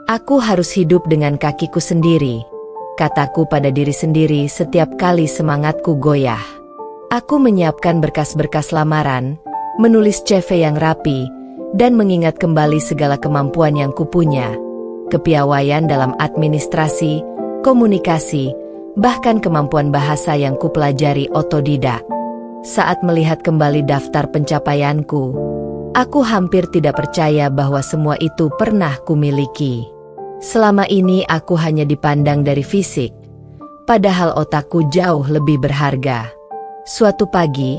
Aku harus hidup dengan kakiku sendiri, kataku pada diri sendiri setiap kali semangatku goyah. Aku menyiapkan berkas-berkas lamaran, menulis CV yang rapi, dan mengingat kembali segala kemampuan yang kupunya. Kepiawaian dalam administrasi, komunikasi, bahkan kemampuan bahasa yang kupelajari otodidak. Saat melihat kembali daftar pencapaianku, aku hampir tidak percaya bahwa semua itu pernah kumiliki. Selama ini aku hanya dipandang dari fisik, padahal otakku jauh lebih berharga. Suatu pagi,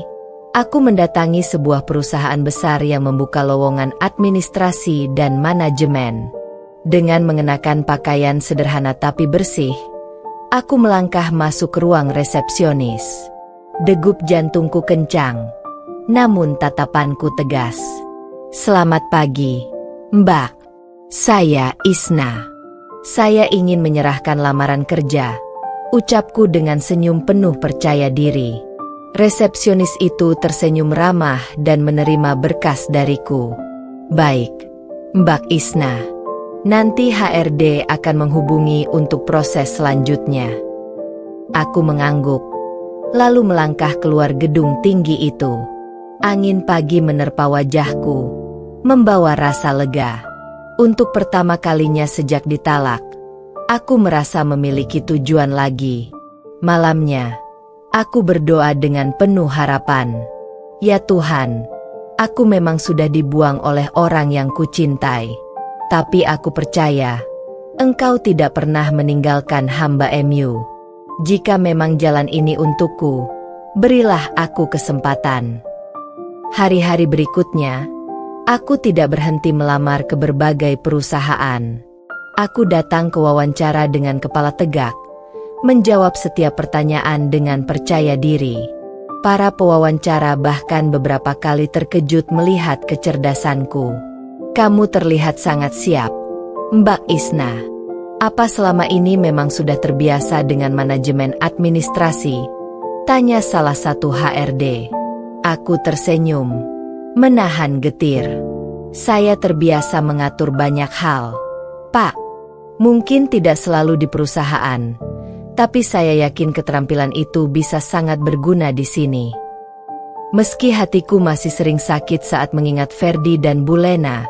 aku mendatangi sebuah perusahaan besar yang membuka lowongan administrasi dan manajemen. Dengan mengenakan pakaian sederhana tapi bersih, aku melangkah masuk ke ruang resepsionis. Degup jantungku kencang, namun tatapanku tegas. Selamat pagi, Mbak. Saya Isna. Saya ingin menyerahkan lamaran kerja, ucapku dengan senyum penuh percaya diri. Resepsionis itu tersenyum ramah dan menerima berkas dariku. Baik, Mbak Isna. Nanti HRD akan menghubungi untuk proses selanjutnya. Aku mengangguk, lalu melangkah keluar gedung tinggi itu. Angin pagi menerpa wajahku, membawa rasa lega. Untuk pertama kalinya sejak ditalak, aku merasa memiliki tujuan lagi. Malamnya, aku berdoa dengan penuh harapan. Ya Tuhan, aku memang sudah dibuang oleh orang yang kucintai. Tapi aku percaya, Engkau tidak pernah meninggalkan hamba MU. Jika memang jalan ini untukku, berilah aku kesempatan. Hari-hari berikutnya, aku tidak berhenti melamar ke berbagai perusahaan. Aku datang ke wawancara dengan kepala tegak, menjawab setiap pertanyaan dengan percaya diri. Para pewawancara bahkan beberapa kali terkejut melihat kecerdasanku. Kamu terlihat sangat siap, Mbak Isna. Apa selama ini memang sudah terbiasa dengan manajemen administrasi? Tanya salah satu HRD. Aku tersenyum, menahan getir. Saya terbiasa mengatur banyak hal, Pak. Mungkin tidak selalu di perusahaan, tapi saya yakin keterampilan itu bisa sangat berguna di sini. Meski hatiku masih sering sakit saat mengingat Ferdi dan Bulena,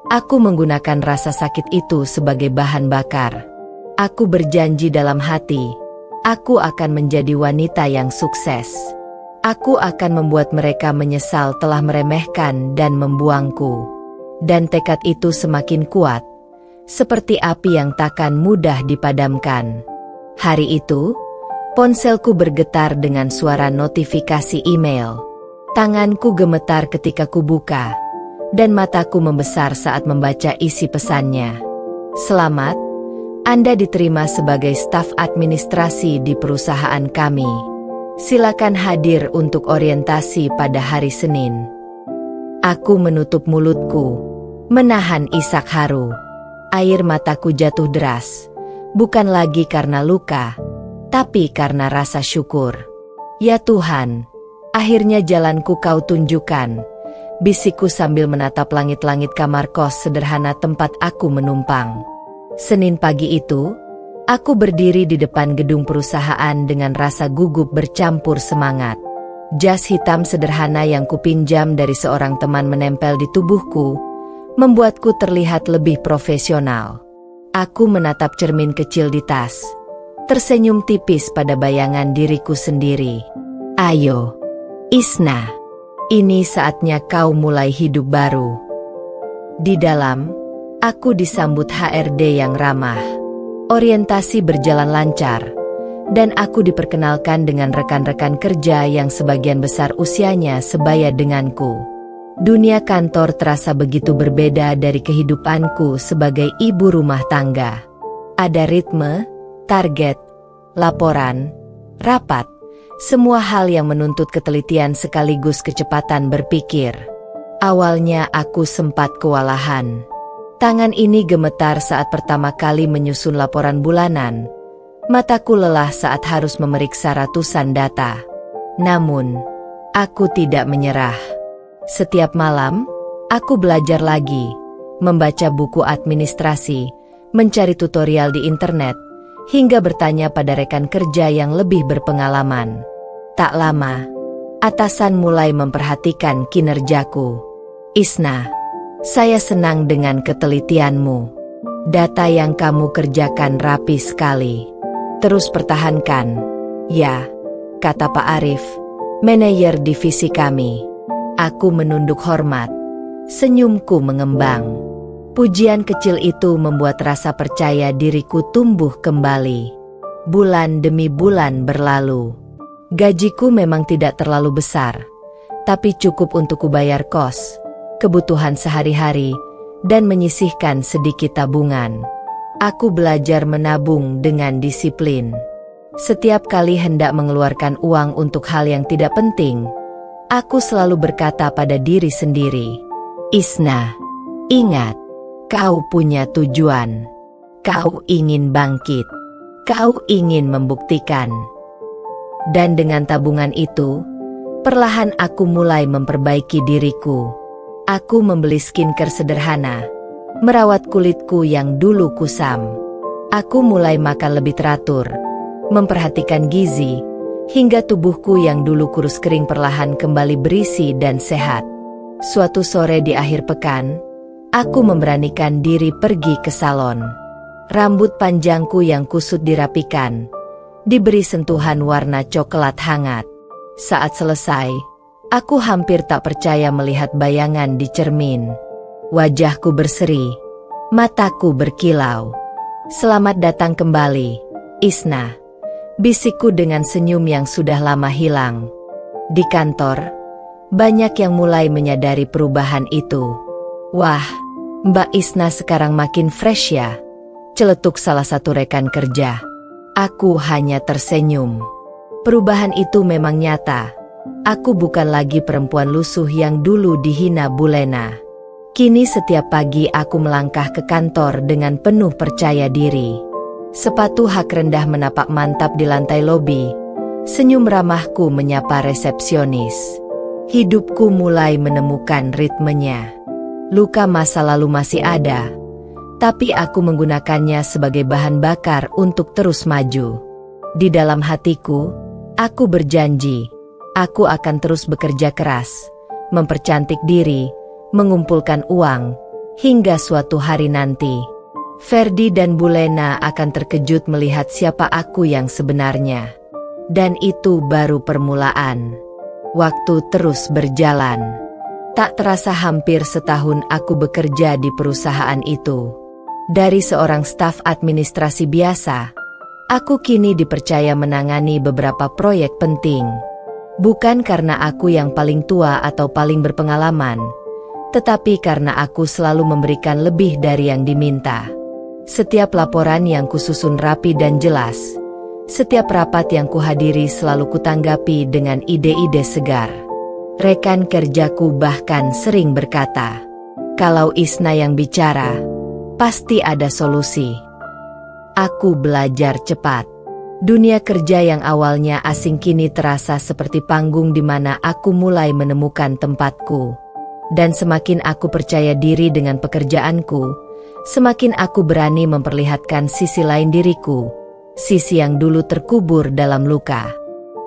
aku menggunakan rasa sakit itu sebagai bahan bakar. Aku berjanji dalam hati, aku akan menjadi wanita yang sukses. Aku akan membuat mereka menyesal telah meremehkan dan membuangku. Dan tekad itu semakin kuat, seperti api yang takkan mudah dipadamkan. Hari itu, Ponselku bergetar dengan suara notifikasi email. Tanganku gemetar ketika kubuka, dan mataku membesar saat membaca isi pesannya. Selamat, Anda diterima sebagai staf administrasi di perusahaan kami. Silakan hadir untuk orientasi pada hari Senin. Aku menutup mulutku, menahan isak haru. Air mataku jatuh deras, bukan lagi karena luka, tapi karena rasa syukur. Ya Tuhan, akhirnya jalanku Kau tunjukkan, bisikku sambil menatap langit-langit kamar kos sederhana tempat aku menumpang. Senin pagi itu, aku berdiri di depan gedung perusahaan dengan rasa gugup bercampur semangat. Jas hitam sederhana yang kupinjam dari seorang teman menempel di tubuhku, membuatku terlihat lebih profesional. Aku menatap cermin kecil di tas, tersenyum tipis pada bayangan diriku sendiri. Ayo, Isna, ini saatnya kau mulai hidup baru. Di dalam, aku disambut HRD yang ramah. Orientasi berjalan lancar, dan aku diperkenalkan dengan rekan-rekan kerja yang sebagian besar usianya sebaya denganku. Dunia kantor terasa begitu berbeda dari kehidupanku sebagai ibu rumah tangga. Ada ritme, target, laporan, rapat, semua hal yang menuntut ketelitian sekaligus kecepatan berpikir. Awalnya aku sempat kewalahan. Tangan ini gemetar saat pertama kali menyusun laporan bulanan. Mataku lelah saat harus memeriksa ratusan data. Namun, aku tidak menyerah. Setiap malam, aku belajar lagi, membaca buku administrasi, mencari tutorial di internet, hingga bertanya pada rekan kerja yang lebih berpengalaman. Tak lama, atasan mulai memperhatikan kinerjaku. Isna, saya senang dengan ketelitianmu. Data yang kamu kerjakan rapi sekali. Terus pertahankan. Ya, kata Pak Arif, manajer divisi kami. Aku menunduk hormat. Senyumku mengembang. Pujian kecil itu membuat rasa percaya diriku tumbuh kembali. Bulan demi bulan berlalu. Gajiku memang tidak terlalu besar, tapi cukup untuk kubayar kos, kebutuhan sehari-hari, dan menyisihkan sedikit tabungan. Aku belajar menabung dengan disiplin. Setiap kali hendak mengeluarkan uang untuk hal yang tidak penting, aku selalu berkata pada diri sendiri, Isna, ingat, kau punya tujuan. Kau ingin bangkit. Kau ingin membuktikan. Dan dengan tabungan itu, perlahan aku mulai memperbaiki diriku. Aku membeli skincare sederhana, merawat kulitku yang dulu kusam. Aku mulai makan lebih teratur, memperhatikan gizi, hingga tubuhku yang dulu kurus kering perlahan kembali berisi dan sehat. Suatu sore di akhir pekan, aku memberanikan diri pergi ke salon. Rambut panjangku yang kusut dirapikan, diberi sentuhan warna coklat hangat. Saat selesai, aku hampir tak percaya melihat bayangan di cermin. Wajahku berseri, mataku berkilau. Selamat datang kembali, Isna, bisikku dengan senyum yang sudah lama hilang. Di kantor, banyak yang mulai menyadari perubahan itu. Wah, Mbak Isna sekarang makin fresh ya, celetuk salah satu rekan kerja. Aku hanya tersenyum. Perubahan itu memang nyata. Aku bukan lagi perempuan lusuh yang dulu dihina Bu Lena. Kini setiap pagi aku melangkah ke kantor dengan penuh percaya diri. Sepatu hak rendah menapak mantap di lantai lobi. Senyum ramahku menyapa resepsionis. Hidupku mulai menemukan ritmenya. Luka masa lalu masih ada, tapi aku menggunakannya sebagai bahan bakar untuk terus maju. Di dalam hatiku, aku berjanji, aku akan terus bekerja keras, mempercantik diri, mengumpulkan uang, hingga suatu hari nanti, Ferdi dan Bu Lena akan terkejut melihat siapa aku yang sebenarnya. Dan itu baru permulaan. Waktu terus berjalan. Tak terasa hampir setahun aku bekerja di perusahaan itu. Dari seorang staf administrasi biasa, Aku kini dipercaya menangani beberapa proyek penting. Bukan karena aku yang paling tua atau paling berpengalaman, tetapi karena aku selalu memberikan lebih dari yang diminta. Setiap laporan yang kususun rapi dan jelas, setiap rapat yang kuhadiri selalu kutanggapi dengan ide-ide segar. Rekan kerjaku bahkan sering berkata, "Kalau Isna yang bicara, pasti ada solusi." Aku belajar cepat. Dunia kerja yang awalnya asing kini terasa seperti panggung di mana aku mulai menemukan tempatku. Dan semakin aku percaya diri dengan pekerjaanku, semakin aku berani memperlihatkan sisi lain diriku, sisi yang dulu terkubur dalam luka.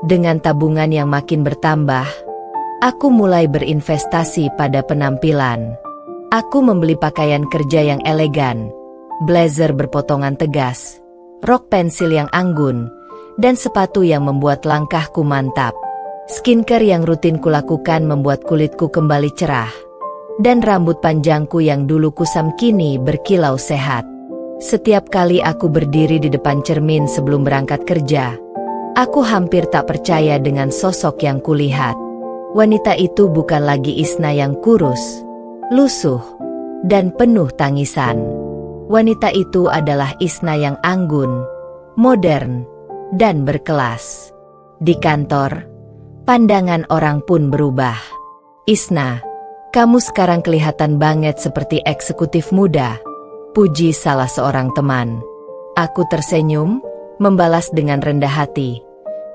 Dengan tabungan yang makin bertambah, aku mulai berinvestasi pada penampilan. Aku membeli pakaian kerja yang elegan, blazer berpotongan tegas, rok pensil yang anggun, dan sepatu yang membuat langkahku mantap. Skincare yang rutin kulakukan membuat kulitku kembali cerah, dan rambut panjangku yang dulu kusam kini berkilau sehat. Setiap kali aku berdiri di depan cermin sebelum berangkat kerja, aku hampir tak percaya dengan sosok yang kulihat. Wanita itu bukan lagi Isna yang kurus, lusuh, dan penuh tangisan. Wanita itu adalah Isna yang anggun, modern, dan berkelas. Di kantor, pandangan orang pun berubah. "Isna, kamu sekarang kelihatan banget seperti eksekutif muda," puji salah seorang teman. Aku tersenyum, membalas dengan rendah hati.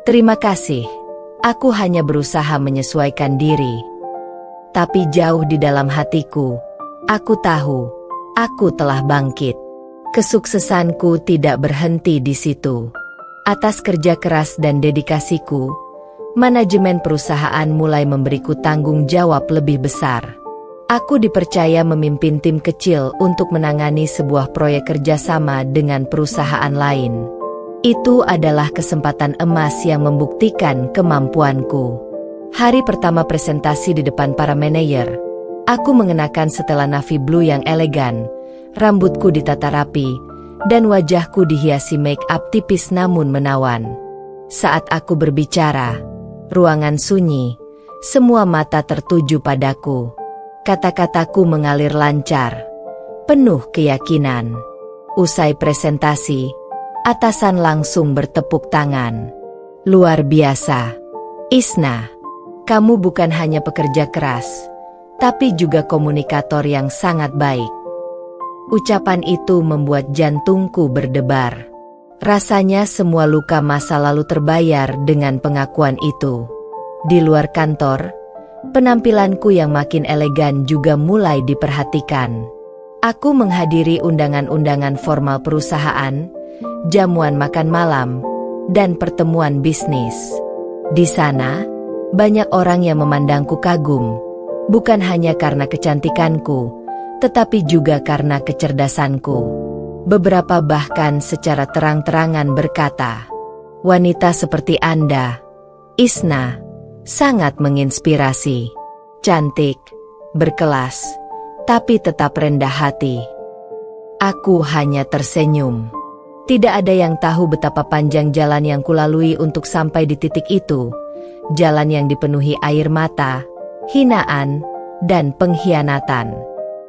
"Terima kasih, aku hanya berusaha menyesuaikan diri." Tapi jauh di dalam hatiku, aku tahu, aku telah bangkit. Kesuksesanku tidak berhenti di situ. Atas kerja keras dan dedikasiku, manajemen perusahaan mulai memberiku tanggung jawab lebih besar. Aku dipercaya memimpin tim kecil untuk menangani sebuah proyek kerjasama dengan perusahaan lain. Itu adalah kesempatan emas yang membuktikan kemampuanku. Hari pertama presentasi di depan para manajer, aku mengenakan setelan navy blue yang elegan, rambutku ditata rapi, dan wajahku dihiasi make up tipis namun menawan. Saat aku berbicara, ruangan sunyi, semua mata tertuju padaku. Kata-kataku mengalir lancar, penuh keyakinan. Usai presentasi, atasan langsung bertepuk tangan. "Luar biasa, Isna. Kamu bukan hanya pekerja keras, tapi juga komunikator yang sangat baik." Ucapan itu membuat jantungku berdebar. Rasanya semua luka masa lalu terbayar dengan pengakuan itu. Di luar kantor, penampilanku yang makin elegan juga mulai diperhatikan. Aku menghadiri undangan-undangan formal perusahaan, jamuan makan malam, dan pertemuan bisnis. Di sana, banyak orang yang memandangku kagum, bukan hanya karena kecantikanku, tetapi juga karena kecerdasanku. Beberapa bahkan secara terang-terangan berkata, "Wanita seperti Anda, Isna, sangat menginspirasi. Cantik, berkelas, tapi tetap rendah hati." Aku hanya tersenyum. Tidak ada yang tahu betapa panjang jalan yang kulalui untuk sampai di titik itu. Jalan yang dipenuhi air mata, hinaan, dan pengkhianatan.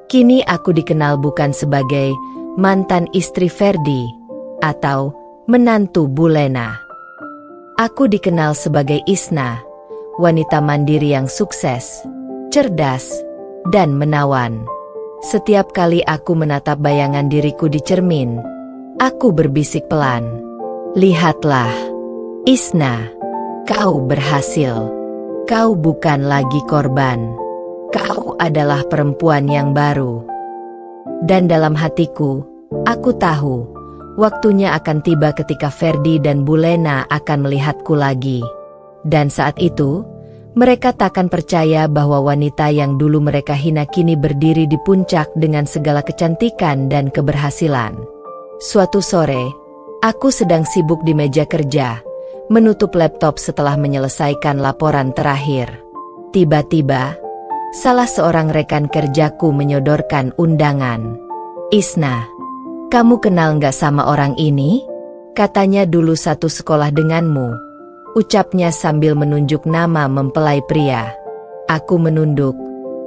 Kini aku dikenal bukan sebagai mantan istri Ferdi atau menantu Bulena. Aku dikenal sebagai Isna, wanita mandiri yang sukses, cerdas, dan menawan. Setiap kali aku menatap bayangan diriku di cermin, aku berbisik pelan, "Lihatlah, Isna, kau berhasil. Kau bukan lagi korban. Kau adalah perempuan yang baru." Dan dalam hatiku, aku tahu, waktunya akan tiba ketika Ferdi dan Bulena akan melihatku lagi. Dan saat itu, mereka takkan percaya bahwa wanita yang dulu mereka hina kini berdiri di puncak dengan segala kecantikan dan keberhasilan. Suatu sore, aku sedang sibuk di meja kerja, menutup laptop setelah menyelesaikan laporan terakhir. Tiba-tiba, salah seorang rekan kerjaku menyodorkan undangan. "Isna, kamu kenal nggak sama orang ini? Katanya dulu satu sekolah denganmu, ucapnya sambil menunjuk nama mempelai pria. Aku menunduk,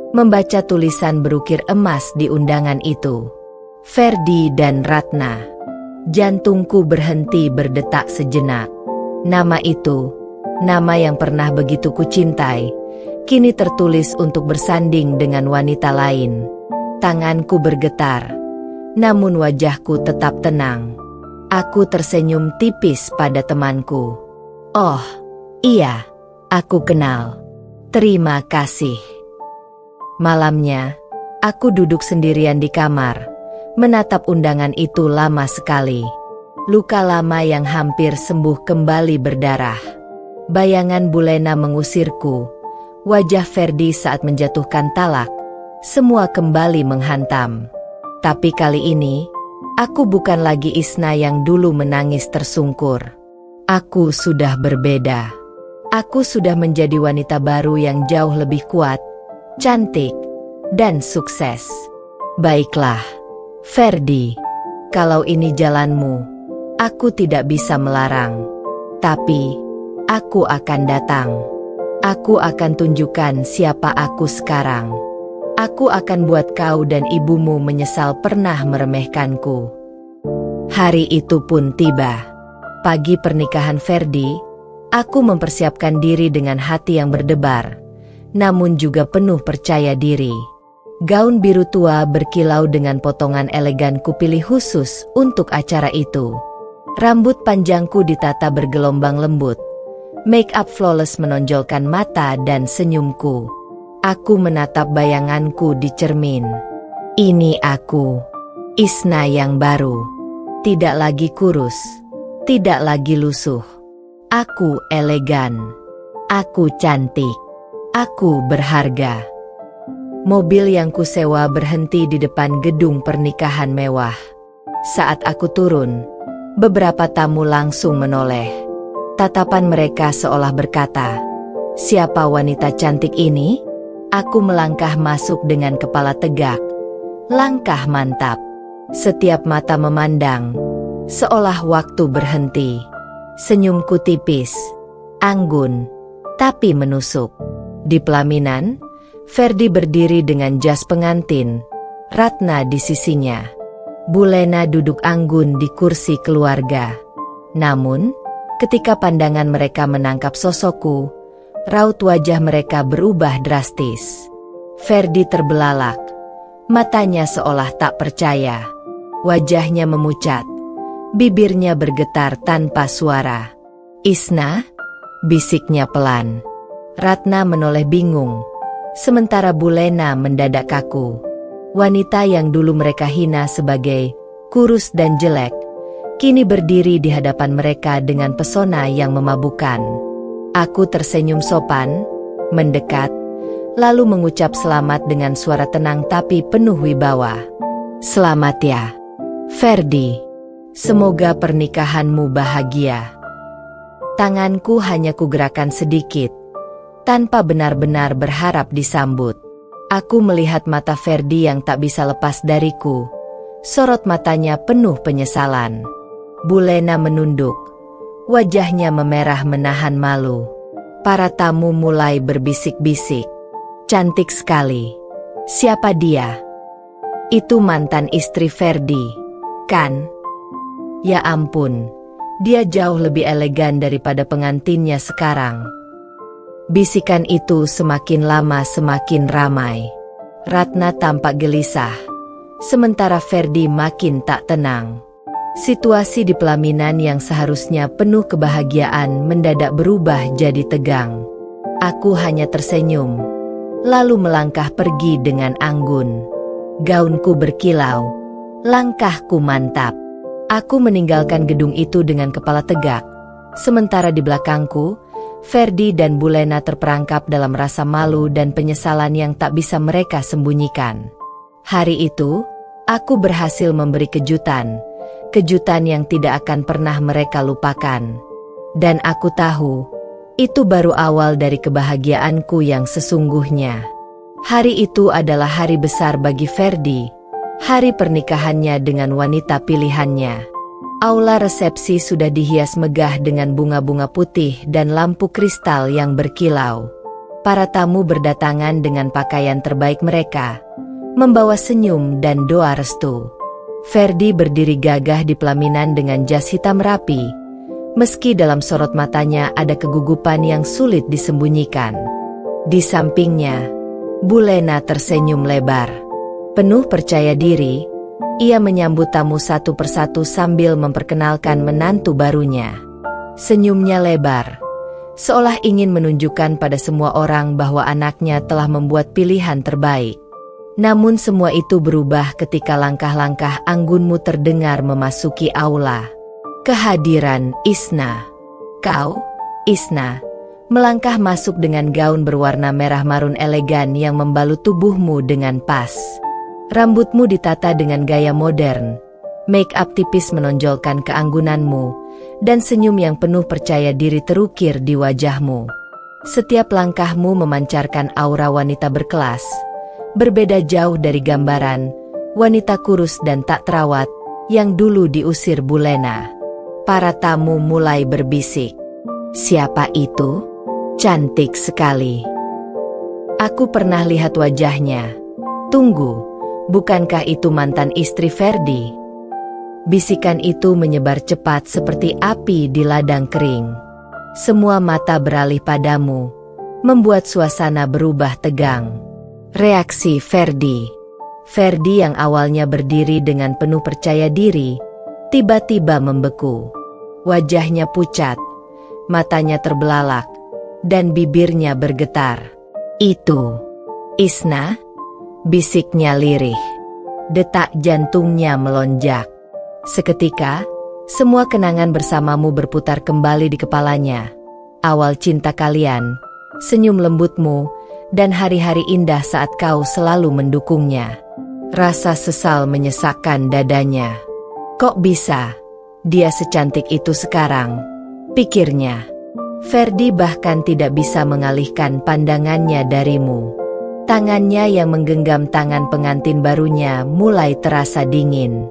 membaca tulisan berukir emas di undangan itu. Ferdi dan Ratna. Jantungku berhenti berdetak sejenak. Nama itu, nama yang pernah begitu kucintai, kini tertulis untuk bersanding dengan wanita lain. Tanganku bergetar, namun wajahku tetap tenang. Aku tersenyum tipis pada temanku. Oh, iya, aku kenal. Terima kasih. Malamnya, aku duduk sendirian di kamar, menatap undangan itu lama sekali. Luka lama yang hampir sembuh kembali berdarah. Bayangan Bulena mengusirku, wajah Ferdi saat menjatuhkan talak, semua kembali menghantam. Tapi kali ini, aku bukan lagi Isna yang dulu menangis tersungkur. Aku sudah berbeda. Aku sudah menjadi wanita baru yang jauh lebih kuat, cantik, dan sukses. Baiklah, Ferdi, kalau ini jalanmu, aku tidak bisa melarang. Tapi, aku akan datang. Aku akan tunjukkan siapa aku sekarang. Aku akan buat kau dan ibumu menyesal pernah meremehkanku. Hari itu pun tiba. Pagi pernikahan Ferdi, aku mempersiapkan diri dengan hati yang berdebar, namun juga penuh percaya diri. Gaun biru tua berkilau dengan potongan elegan kupilih khusus untuk acara itu. Rambut panjangku ditata bergelombang lembut. Make up flawless menonjolkan mata dan senyumku. Aku menatap bayanganku di cermin. Ini aku, Isna yang baru. Tidak lagi kurus, tidak lagi lusuh. Aku elegan. Aku cantik. Aku berharga. Mobil yang kusewa berhenti di depan gedung pernikahan mewah. Saat aku turun, beberapa tamu langsung menoleh. Tatapan mereka seolah berkata, "Siapa wanita cantik ini?" Aku melangkah masuk dengan kepala tegak. Langkah mantap. Setiap mata memandang, seolah waktu berhenti. Senyumku tipis, anggun, tapi menusuk. Di pelaminan, Ferdi berdiri dengan jas pengantin, Ratna di sisinya. Bulena duduk anggun di kursi keluarga. Namun, ketika pandangan mereka menangkap sosokku, raut wajah mereka berubah drastis. Ferdi terbelalak, matanya seolah tak percaya. Wajahnya memucat, bibirnya bergetar tanpa suara. "Isna?" bisiknya pelan. Ratna menoleh bingung, sementara Bulena mendadak kaku. Wanita yang dulu mereka hina sebagai kurus dan jelek, kini berdiri di hadapan mereka dengan pesona yang memabukkan. Aku tersenyum sopan, mendekat, lalu mengucap selamat dengan suara tenang tapi penuh wibawa. "Selamat ya, Ferdi. Semoga pernikahanmu bahagia." Tanganku hanya kugerakkan sedikit, tanpa benar-benar berharap disambut. Aku melihat mata Ferdi yang tak bisa lepas dariku. Sorot matanya penuh penyesalan. Bulena menunduk. Wajahnya memerah menahan malu. Para tamu mulai berbisik-bisik. "Cantik sekali. Siapa dia?" "Itu mantan istri Ferdi, kan?" "Ya ampun, dia jauh lebih elegan daripada pengantinnya sekarang." Bisikan itu semakin lama semakin ramai. Ratna tampak gelisah, sementara Ferdi makin tak tenang. Situasi di pelaminan yang seharusnya penuh kebahagiaan mendadak berubah jadi tegang. Aku hanya tersenyum, lalu melangkah pergi dengan anggun. Gaunku berkilau, langkahku mantap. Aku meninggalkan gedung itu dengan kepala tegak. Sementara di belakangku, Ferdi dan Bulena terperangkap dalam rasa malu dan penyesalan yang tak bisa mereka sembunyikan. Hari itu, aku berhasil memberi kejutan yang tidak akan pernah mereka lupakan. Dan aku tahu, itu baru awal dari kebahagiaanku yang sesungguhnya. Hari itu adalah hari besar bagi Ferdi, hari pernikahannya dengan wanita pilihannya. Aula resepsi sudah dihias megah dengan bunga-bunga putih dan lampu kristal yang berkilau. Para tamu berdatangan dengan pakaian terbaik mereka, membawa senyum dan doa restu. Ferdi berdiri gagah di pelaminan dengan jas hitam rapi, meski dalam sorot matanya ada kegugupan yang sulit disembunyikan. Di sampingnya, Bulena tersenyum lebar. Penuh percaya diri, ia menyambut tamu satu persatu sambil memperkenalkan menantu barunya. Senyumnya lebar, seolah ingin menunjukkan pada semua orang bahwa anaknya telah membuat pilihan terbaik. Namun semua itu berubah ketika langkah-langkah anggunmu terdengar memasuki aula. Kehadiran Isna. Kau, Isna, melangkah masuk dengan gaun berwarna merah marun elegan yang membalut tubuhmu dengan pas. Rambutmu ditata dengan gaya modern, make up tipis menonjolkan keanggunanmu, dan senyum yang penuh percaya diri terukir di wajahmu. Setiap langkahmu memancarkan aura wanita berkelas, berbeda jauh dari gambaran wanita kurus dan tak terawat yang dulu diusir Bulena. Para tamu mulai berbisik. Siapa itu? Cantik sekali. Aku pernah lihat wajahnya. Tunggu, bukankah itu mantan istri Ferdi? Bisikan itu menyebar cepat seperti api di ladang kering. Semua mata beralih padamu, membuat suasana berubah tegang. Reaksi Ferdi. Ferdi yang awalnya berdiri dengan penuh percaya diri, tiba-tiba membeku. Wajahnya pucat, matanya terbelalak, dan bibirnya bergetar. Itu Isna? Bisiknya lirih. Detak jantungnya melonjak. Seketika, semua kenangan bersamamu berputar kembali di kepalanya. Awal cinta kalian, senyum lembutmu, dan hari-hari indah saat kau selalu mendukungnya. Rasa sesal menyesakkan dadanya. Kok bisa dia secantik itu sekarang? Pikirnya. Ferdi bahkan tidak bisa mengalihkan pandangannya darimu. Tangannya yang menggenggam tangan pengantin barunya mulai terasa dingin.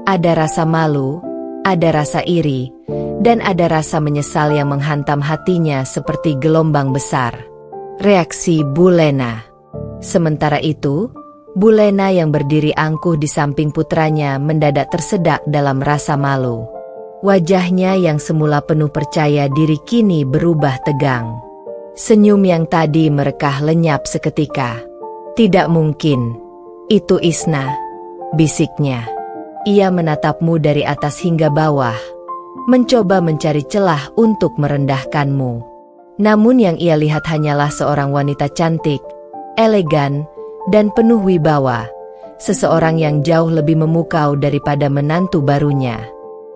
Ada rasa malu, ada rasa iri, dan ada rasa menyesal yang menghantam hatinya seperti gelombang besar. Reaksi Bulena. Sementara itu, Bulena yang berdiri angkuh di samping putranya mendadak tersedak dalam rasa malu. Wajahnya yang semula penuh percaya diri kini berubah tegang. Senyum yang tadi merekah lenyap seketika. Tidak mungkin. Itu Isna, bisiknya. Ia menatapmu dari atas hingga bawah, mencoba mencari celah untuk merendahkanmu. Namun yang ia lihat hanyalah seorang wanita cantik, elegan, dan penuh wibawa. Seseorang yang jauh lebih memukau daripada menantu barunya.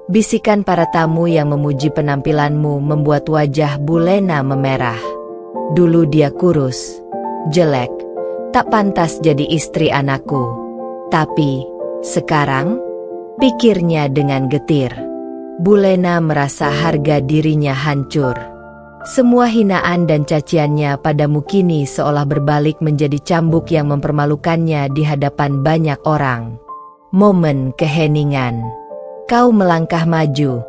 Bisikan para tamu yang memuji penampilanmu membuat wajah Bulena memerah. Dulu dia kurus, jelek, tak pantas jadi istri anakku. Tapi, sekarang, pikirnya dengan getir. Bulena merasa harga dirinya hancur. Semua hinaan dan caciannya padamu kini seolah berbalik menjadi cambuk yang mempermalukannya di hadapan banyak orang. Momen keheningan. Kau melangkah maju.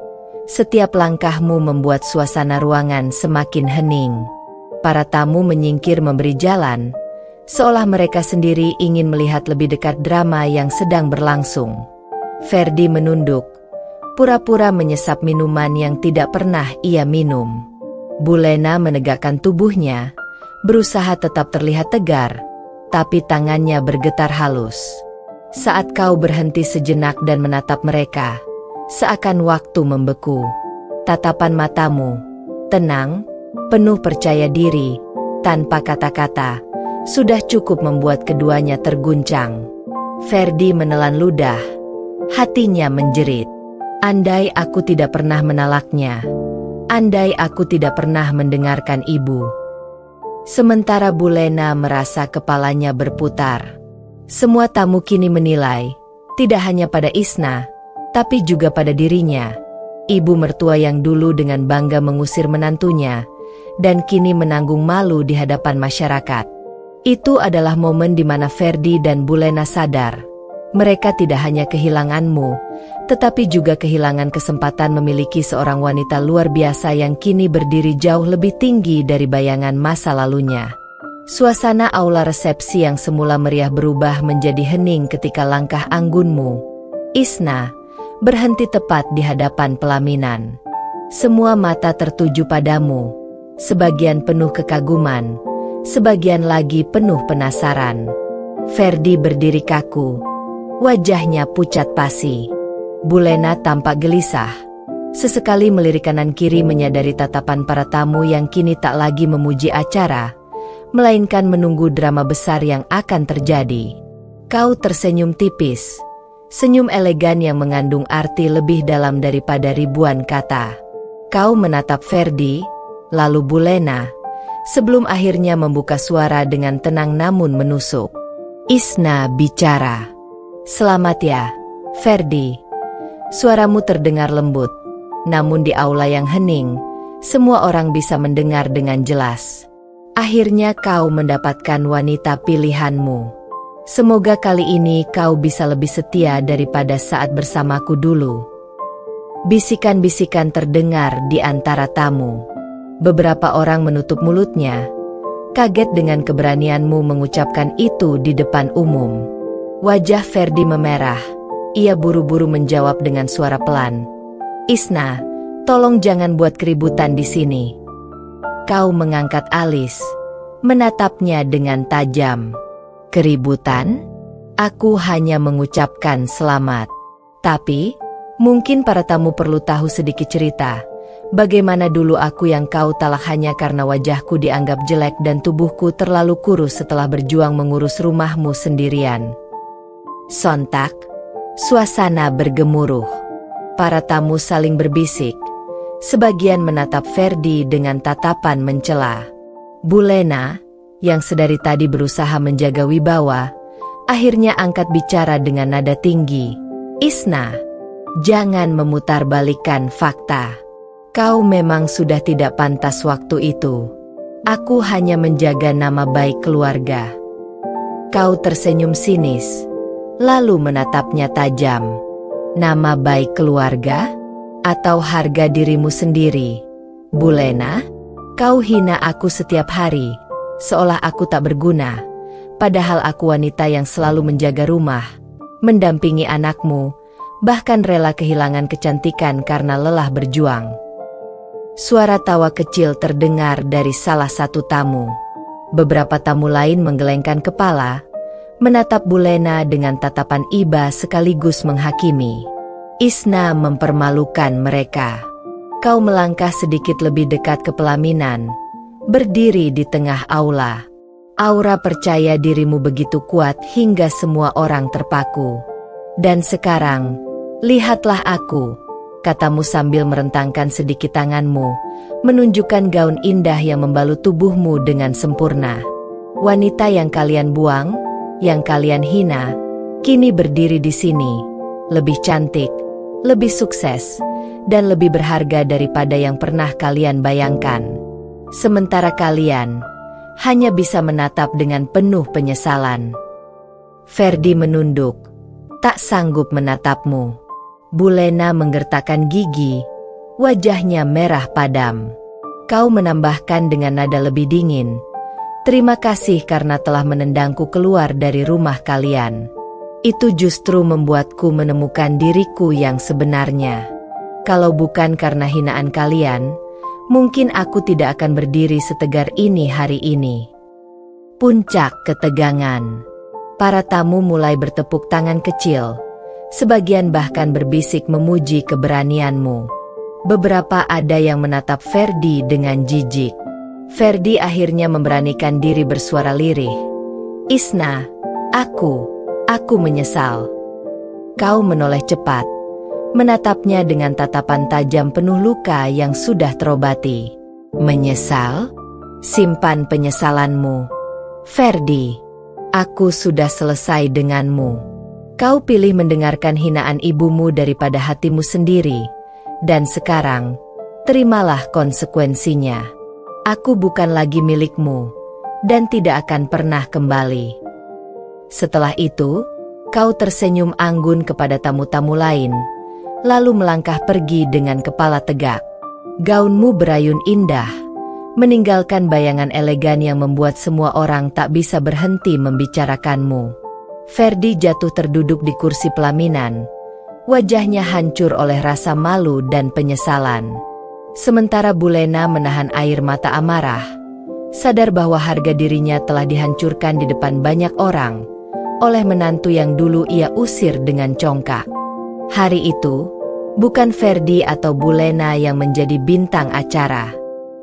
Setiap langkahmu membuat suasana ruangan semakin hening. Para tamu menyingkir memberi jalan, seolah mereka sendiri ingin melihat lebih dekat drama yang sedang berlangsung. Ferdi menunduk, pura-pura menyesap minuman yang tidak pernah ia minum. Bulena menegakkan tubuhnya, berusaha tetap terlihat tegar, tapi tangannya bergetar halus. Saat kau berhenti sejenak dan menatap mereka, seakan waktu membeku. Tatapan matamu, tenang, penuh percaya diri, tanpa kata-kata, sudah cukup membuat keduanya terguncang. Ferdi menelan ludah, hatinya menjerit. Andai aku tidak pernah menalaknya. Andai aku tidak pernah mendengarkan ibu. Sementara Bulena merasa kepalanya berputar. Semua tamu kini menilai, tidak hanya pada Isna, tapi juga pada dirinya. Ibu mertua yang dulu dengan bangga mengusir menantunya, dan kini menanggung malu di hadapan masyarakat. Itu adalah momen di mana Ferdi dan Bulena sadar. Mereka tidak hanya kehilanganmu, tetapi juga kehilangan kesempatan memiliki seorang wanita luar biasa yang kini berdiri jauh lebih tinggi dari bayangan masa lalunya. Suasana aula resepsi yang semula meriah berubah menjadi hening ketika langkah anggunmu, Isna, berhenti tepat di hadapan pelaminan. Semua mata tertuju padamu, sebagian penuh kekaguman, sebagian lagi penuh penasaran. Ferdi berdiri kaku, wajahnya pucat pasi. Bulena tampak gelisah. Sesekali melirik kanan kiri menyadari tatapan para tamu yang kini tak lagi memuji acara, melainkan menunggu drama besar yang akan terjadi. Kau tersenyum tipis, senyum elegan yang mengandung arti lebih dalam daripada ribuan kata. Kau menatap Ferdi, lalu Bulena, sebelum akhirnya membuka suara dengan tenang namun menusuk. Isna bicara. Selamat ya, Ferdi. Suaramu terdengar lembut, namun di aula yang hening, semua orang bisa mendengar dengan jelas. Akhirnya kau mendapatkan wanita pilihanmu. Semoga kali ini kau bisa lebih setia daripada saat bersamaku dulu. Bisikan-bisikan terdengar di antara tamu. Beberapa orang menutup mulutnya, kaget dengan keberanianmu mengucapkan itu di depan umum. Wajah Ferdi memerah. Ia buru-buru menjawab dengan suara pelan. Isna, tolong jangan buat keributan di sini. Kau mengangkat alis, menatapnya dengan tajam. Keributan? Aku hanya mengucapkan selamat. Tapi, mungkin para tamu perlu tahu sedikit cerita. Bagaimana dulu aku yang kau talak hanya karena wajahku dianggap jelek dan tubuhku terlalu kurus setelah berjuang mengurus rumahmu sendirian. Sontak, suasana bergemuruh. Para tamu saling berbisik. Sebagian menatap Ferdi dengan tatapan mencela. Bulena, yang sedari tadi berusaha menjaga wibawa, akhirnya angkat bicara dengan nada tinggi. Isna, jangan memutarbalikkan fakta. Kau memang sudah tidak pantas waktu itu. Aku hanya menjaga nama baik keluarga. Kau tersenyum sinis, lalu menatapnya tajam. Nama baik keluarga? Atau harga dirimu sendiri? Bulena, kau hina aku setiap hari, seolah aku tak berguna. Padahal aku wanita yang selalu menjaga rumah, mendampingi anakmu, bahkan rela kehilangan kecantikan karena lelah berjuang. Suara tawa kecil terdengar dari salah satu tamu. Beberapa tamu lain menggelengkan kepala, menatap Bulena dengan tatapan iba sekaligus menghakimi. Isna mempermalukan mereka. Kau melangkah sedikit lebih dekat ke pelaminan, berdiri di tengah aula. Aura percaya dirimu begitu kuat hingga semua orang terpaku. Dan sekarang, lihatlah aku, katamu sambil merentangkan sedikit tanganmu, menunjukkan gaun indah yang membalut tubuhmu dengan sempurna. Wanita yang kalian buang, yang kalian hina, kini berdiri di sini, lebih cantik, lebih sukses, dan lebih berharga daripada yang pernah kalian bayangkan. Sementara kalian hanya bisa menatap dengan penuh penyesalan. Ferdi menunduk, tak sanggup menatapmu. Bulena menggertakkan gigi, wajahnya merah padam. Kau menambahkan dengan nada lebih dingin, terima kasih karena telah menendangku keluar dari rumah kalian. Itu justru membuatku menemukan diriku yang sebenarnya. Kalau bukan karena hinaan kalian, mungkin aku tidak akan berdiri setegar ini hari ini. Puncak ketegangan. Para tamu mulai bertepuk tangan kecil. Sebagian bahkan berbisik memuji keberanianmu. Beberapa ada yang menatap Ferdi dengan jijik. Ferdi akhirnya memberanikan diri bersuara lirih. Isna, aku menyesal. Kau menoleh cepat, menatapnya dengan tatapan tajam penuh luka yang sudah terobati. Menyesal? Simpan penyesalanmu. Ferdi, aku sudah selesai denganmu. Kau pilih mendengarkan hinaan ibumu daripada hatimu sendiri, dan sekarang, terimalah konsekuensinya. Aku bukan lagi milikmu, dan tidak akan pernah kembali. Setelah itu, kau tersenyum anggun kepada tamu-tamu lain, lalu melangkah pergi dengan kepala tegak. Gaunmu berayun indah, meninggalkan bayangan elegan yang membuat semua orang tak bisa berhenti membicarakanmu. Ferdi jatuh terduduk di kursi pelaminan, wajahnya hancur oleh rasa malu dan penyesalan. Sementara Bulena menahan air mata amarah, sadar bahwa harga dirinya telah dihancurkan di depan banyak orang, oleh menantu yang dulu ia usir dengan congkak. Hari itu, bukan Ferdi atau Bulena yang menjadi bintang acara,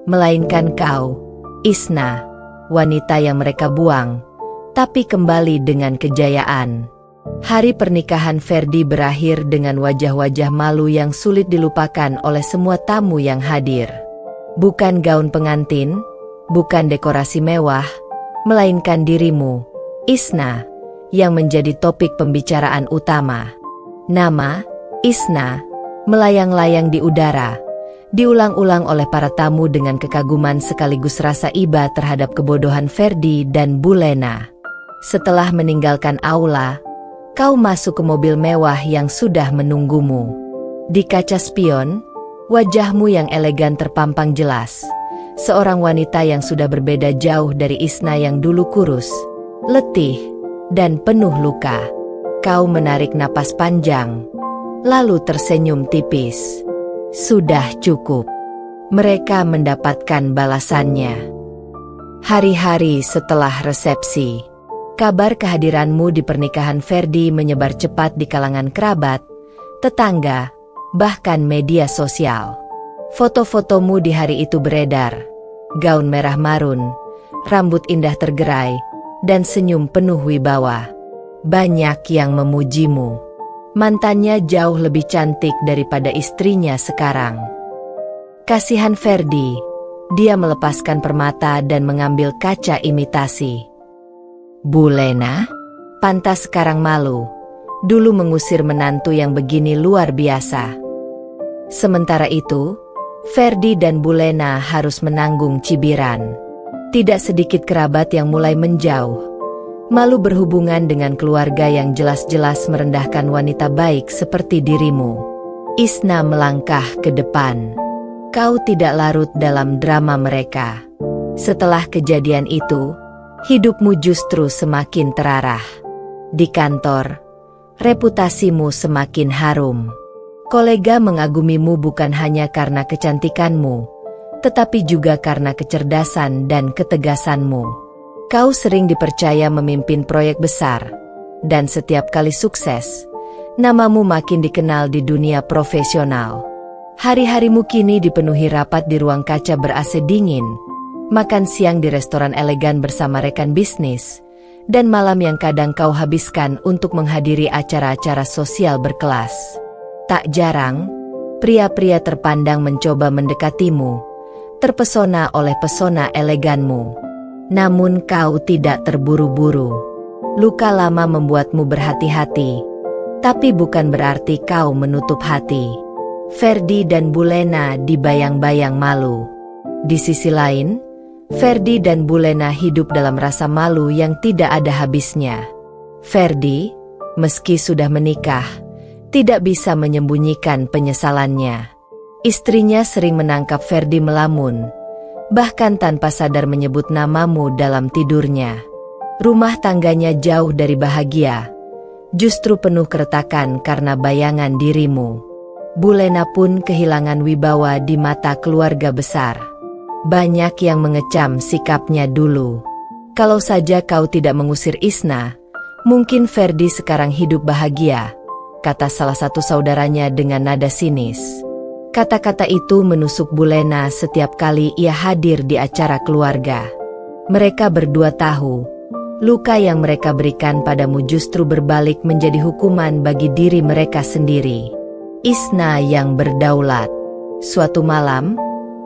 melainkan kau, Isna, wanita yang mereka buang, tapi kembali dengan kejayaan. Hari pernikahan Ferdi berakhir dengan wajah-wajah malu yang sulit dilupakan oleh semua tamu yang hadir. Bukan gaun pengantin, bukan dekorasi mewah, melainkan dirimu, Isna, yang menjadi topik pembicaraan utama. Nama, Isna, melayang-layang di udara, diulang-ulang oleh para tamu dengan kekaguman sekaligus rasa iba terhadap kebodohan Ferdi dan Bulena. Setelah meninggalkan aula, kau masuk ke mobil mewah yang sudah menunggumu. Di kaca spion, wajahmu yang elegan terpampang jelas. Seorang wanita yang sudah berbeda jauh dari Isna yang dulu kurus, letih, dan penuh luka. Kau menarik napas panjang, lalu tersenyum tipis. Sudah cukup. Mereka mendapatkan balasannya. Hari-hari setelah resepsi, kabar kehadiranmu di pernikahan Ferdi menyebar cepat di kalangan kerabat, tetangga, bahkan media sosial. Foto-fotomu di hari itu beredar, gaun merah marun, rambut indah tergerai, dan senyum penuh wibawa. Banyak yang memujimu. Mantannya jauh lebih cantik daripada istrinya sekarang. Kasihan Ferdi, dia melepaskan permata dan mengambil kaca imitasi. Bulena, pantas sekarang malu, dulu mengusir menantu yang begini luar biasa. Sementara itu, Ferdi dan Bulena harus menanggung cibiran. Tidak sedikit kerabat yang mulai menjauh, malu berhubungan dengan keluarga yang jelas-jelas merendahkan wanita baik seperti dirimu. Isna melangkah ke depan. Kau tidak larut dalam drama mereka. Setelah kejadian itu, hidupmu justru semakin terarah. Di kantor, reputasimu semakin harum. Kolega mengagumimu bukan hanya karena kecantikanmu, tetapi juga karena kecerdasan dan ketegasanmu. Kau sering dipercaya memimpin proyek besar, dan setiap kali sukses, namamu makin dikenal di dunia profesional. Hari-harimu kini dipenuhi rapat di ruang kaca ber-AC dingin, makan siang di restoran elegan bersama rekan bisnis, dan malam yang kadang kau habiskan untuk menghadiri acara-acara sosial berkelas. Tak jarang, pria-pria terpandang mencoba mendekatimu, terpesona oleh pesona eleganmu. Namun kau tidak terburu-buru. Luka lama membuatmu berhati-hati, tapi bukan berarti kau menutup hati. Ferdi dan Bulena dibayang-bayang malu. Di sisi lain, Ferdi dan Bulena hidup dalam rasa malu yang tidak ada habisnya. Ferdi, meski sudah menikah, tidak bisa menyembunyikan penyesalannya. Istrinya sering menangkap Ferdi melamun, bahkan tanpa sadar menyebut namamu dalam tidurnya. Rumah tangganya jauh dari bahagia, justru penuh keretakan karena bayangan dirimu. Bulena pun kehilangan wibawa di mata keluarga besar. Banyak yang mengecam sikapnya dulu. Kalau saja kau tidak mengusir Isna, mungkin Ferdi sekarang hidup bahagia, kata salah satu saudaranya dengan nada sinis. Kata-kata itu menusuk Bulena setiap kali ia hadir di acara keluarga. Mereka berdua tahu, luka yang mereka berikan padamu justru berbalik menjadi hukuman bagi diri mereka sendiri. Isna yang berdaulat. Suatu malam,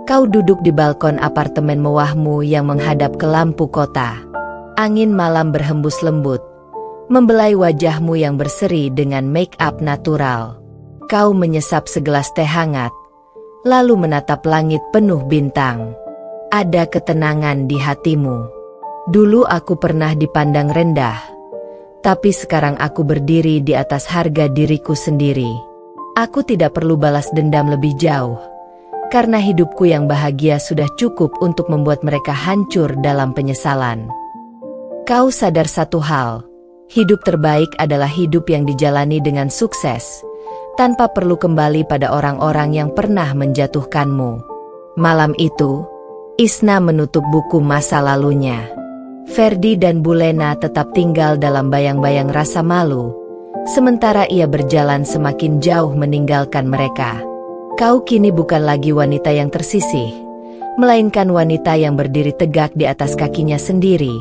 kau duduk di balkon apartemen mewahmu yang menghadap ke lampu kota. Angin malam berhembus lembut, membelai wajahmu yang berseri dengan make-up natural. Kau menyesap segelas teh hangat, lalu menatap langit penuh bintang. Ada ketenangan di hatimu. Dulu aku pernah dipandang rendah, tapi sekarang aku berdiri di atas harga diriku sendiri. Aku tidak perlu balas dendam lebih jauh, karena hidupku yang bahagia sudah cukup untuk membuat mereka hancur dalam penyesalan. Kau sadar satu hal, hidup terbaik adalah hidup yang dijalani dengan sukses, tanpa perlu kembali pada orang-orang yang pernah menjatuhkanmu. Malam itu, Isna menutup buku masa lalunya. Ferdi dan Bulena tetap tinggal dalam bayang-bayang rasa malu, sementara ia berjalan semakin jauh meninggalkan mereka. Kau kini bukan lagi wanita yang tersisih, melainkan wanita yang berdiri tegak di atas kakinya sendiri,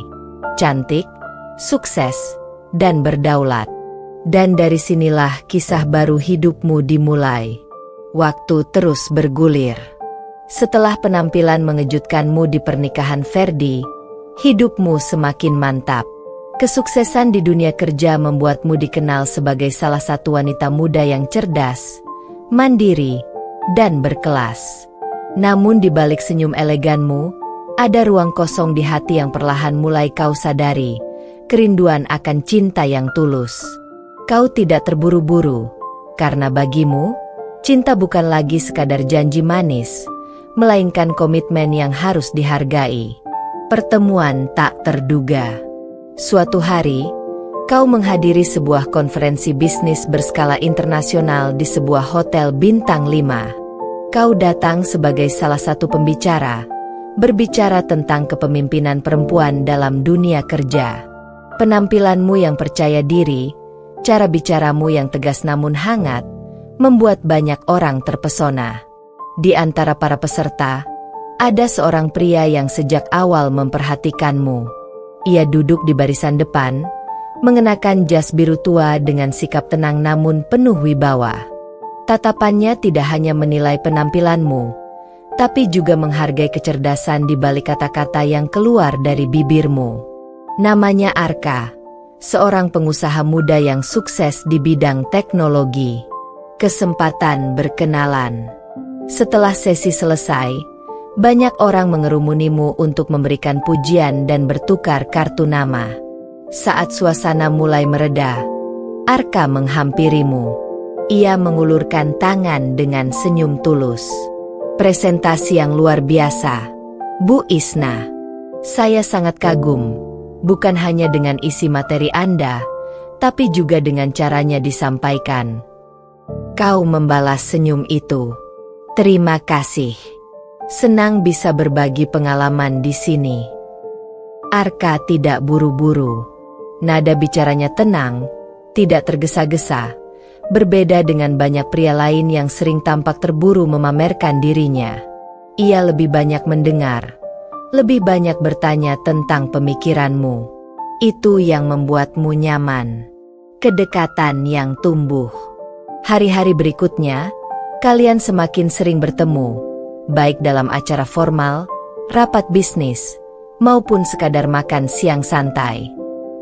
cantik, sukses, dan berdaulat. Dan dari sinilah kisah baru hidupmu dimulai. Waktu terus bergulir. Setelah penampilan mengejutkanmu di pernikahan Ferdi, hidupmu semakin mantap. Kesuksesan di dunia kerja membuatmu dikenal sebagai salah satu wanita muda yang cerdas, mandiri, dan berkelas. Namun di balik senyum eleganmu, ada ruang kosong di hati yang perlahan mulai kau sadari, kerinduan akan cinta yang tulus. Kau tidak terburu-buru, karena bagimu, cinta bukan lagi sekadar janji manis, melainkan komitmen yang harus dihargai. Pertemuan tak terduga. Suatu hari, kau menghadiri sebuah konferensi bisnis berskala internasional di sebuah hotel bintang 5. Kau datang sebagai salah satu pembicara, berbicara tentang kepemimpinan perempuan dalam dunia kerja. Penampilanmu yang percaya diri, cara bicaramu yang tegas namun hangat, membuat banyak orang terpesona. Di antara para peserta, ada seorang pria yang sejak awal memperhatikanmu. Ia duduk di barisan depan, mengenakan jas biru tua dengan sikap tenang namun penuh wibawa. Tatapannya tidak hanya menilai penampilanmu, tapi juga menghargai kecerdasan di balik kata-kata yang keluar dari bibirmu. Namanya Arka, seorang pengusaha muda yang sukses di bidang teknologi. Kesempatan berkenalan. Setelah sesi selesai, banyak orang mengerumunimu untuk memberikan pujian dan bertukar kartu nama. Saat suasana mulai mereda, Arka menghampirimu. Ia mengulurkan tangan dengan senyum tulus. Presentasi yang luar biasa, Bu Isna. Saya sangat kagum, bukan hanya dengan isi materi Anda, tapi juga dengan caranya disampaikan. Kau membalas senyum itu. Terima kasih. Senang bisa berbagi pengalaman di sini. Arka tidak buru-buru. Nada bicaranya tenang, tidak tergesa-gesa. Berbeda dengan banyak pria lain yang sering tampak terburu memamerkan dirinya. Ia lebih banyak mendengar, lebih banyak bertanya tentang pemikiranmu. Itu yang membuatmu nyaman. Kedekatan yang tumbuh. Hari-hari berikutnya, kalian semakin sering bertemu, baik dalam acara formal, rapat bisnis, maupun sekadar makan siang santai.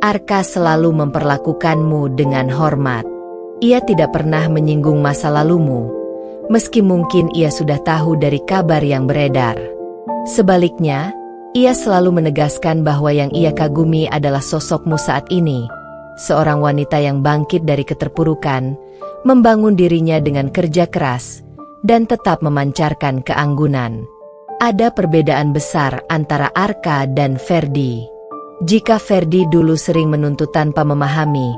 Arka selalu memperlakukanmu dengan hormat. Ia tidak pernah menyinggung masa lalumu, meski mungkin ia sudah tahu dari kabar yang beredar. Sebaliknya, ia selalu menegaskan bahwa yang ia kagumi adalah sosokmu saat ini, seorang wanita yang bangkit dari keterpurukan, membangun dirinya dengan kerja keras, dan tetap memancarkan keanggunan. Ada perbedaan besar antara Arka dan Ferdi. Jika Ferdi dulu sering menuntut tanpa memahami,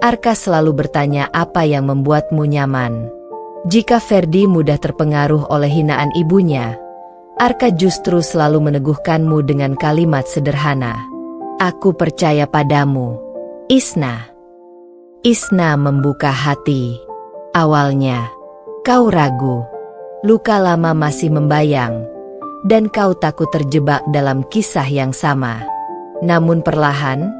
Arka selalu bertanya apa yang membuatmu nyaman. Jika Ferdi mudah terpengaruh oleh hinaan ibunya, Arka justru selalu meneguhkanmu dengan kalimat sederhana. Aku percaya padamu, Isna. Isna membuka hati. Awalnya, kau ragu. Luka lama masih membayang, dan kau takut terjebak dalam kisah yang sama. Namun perlahan,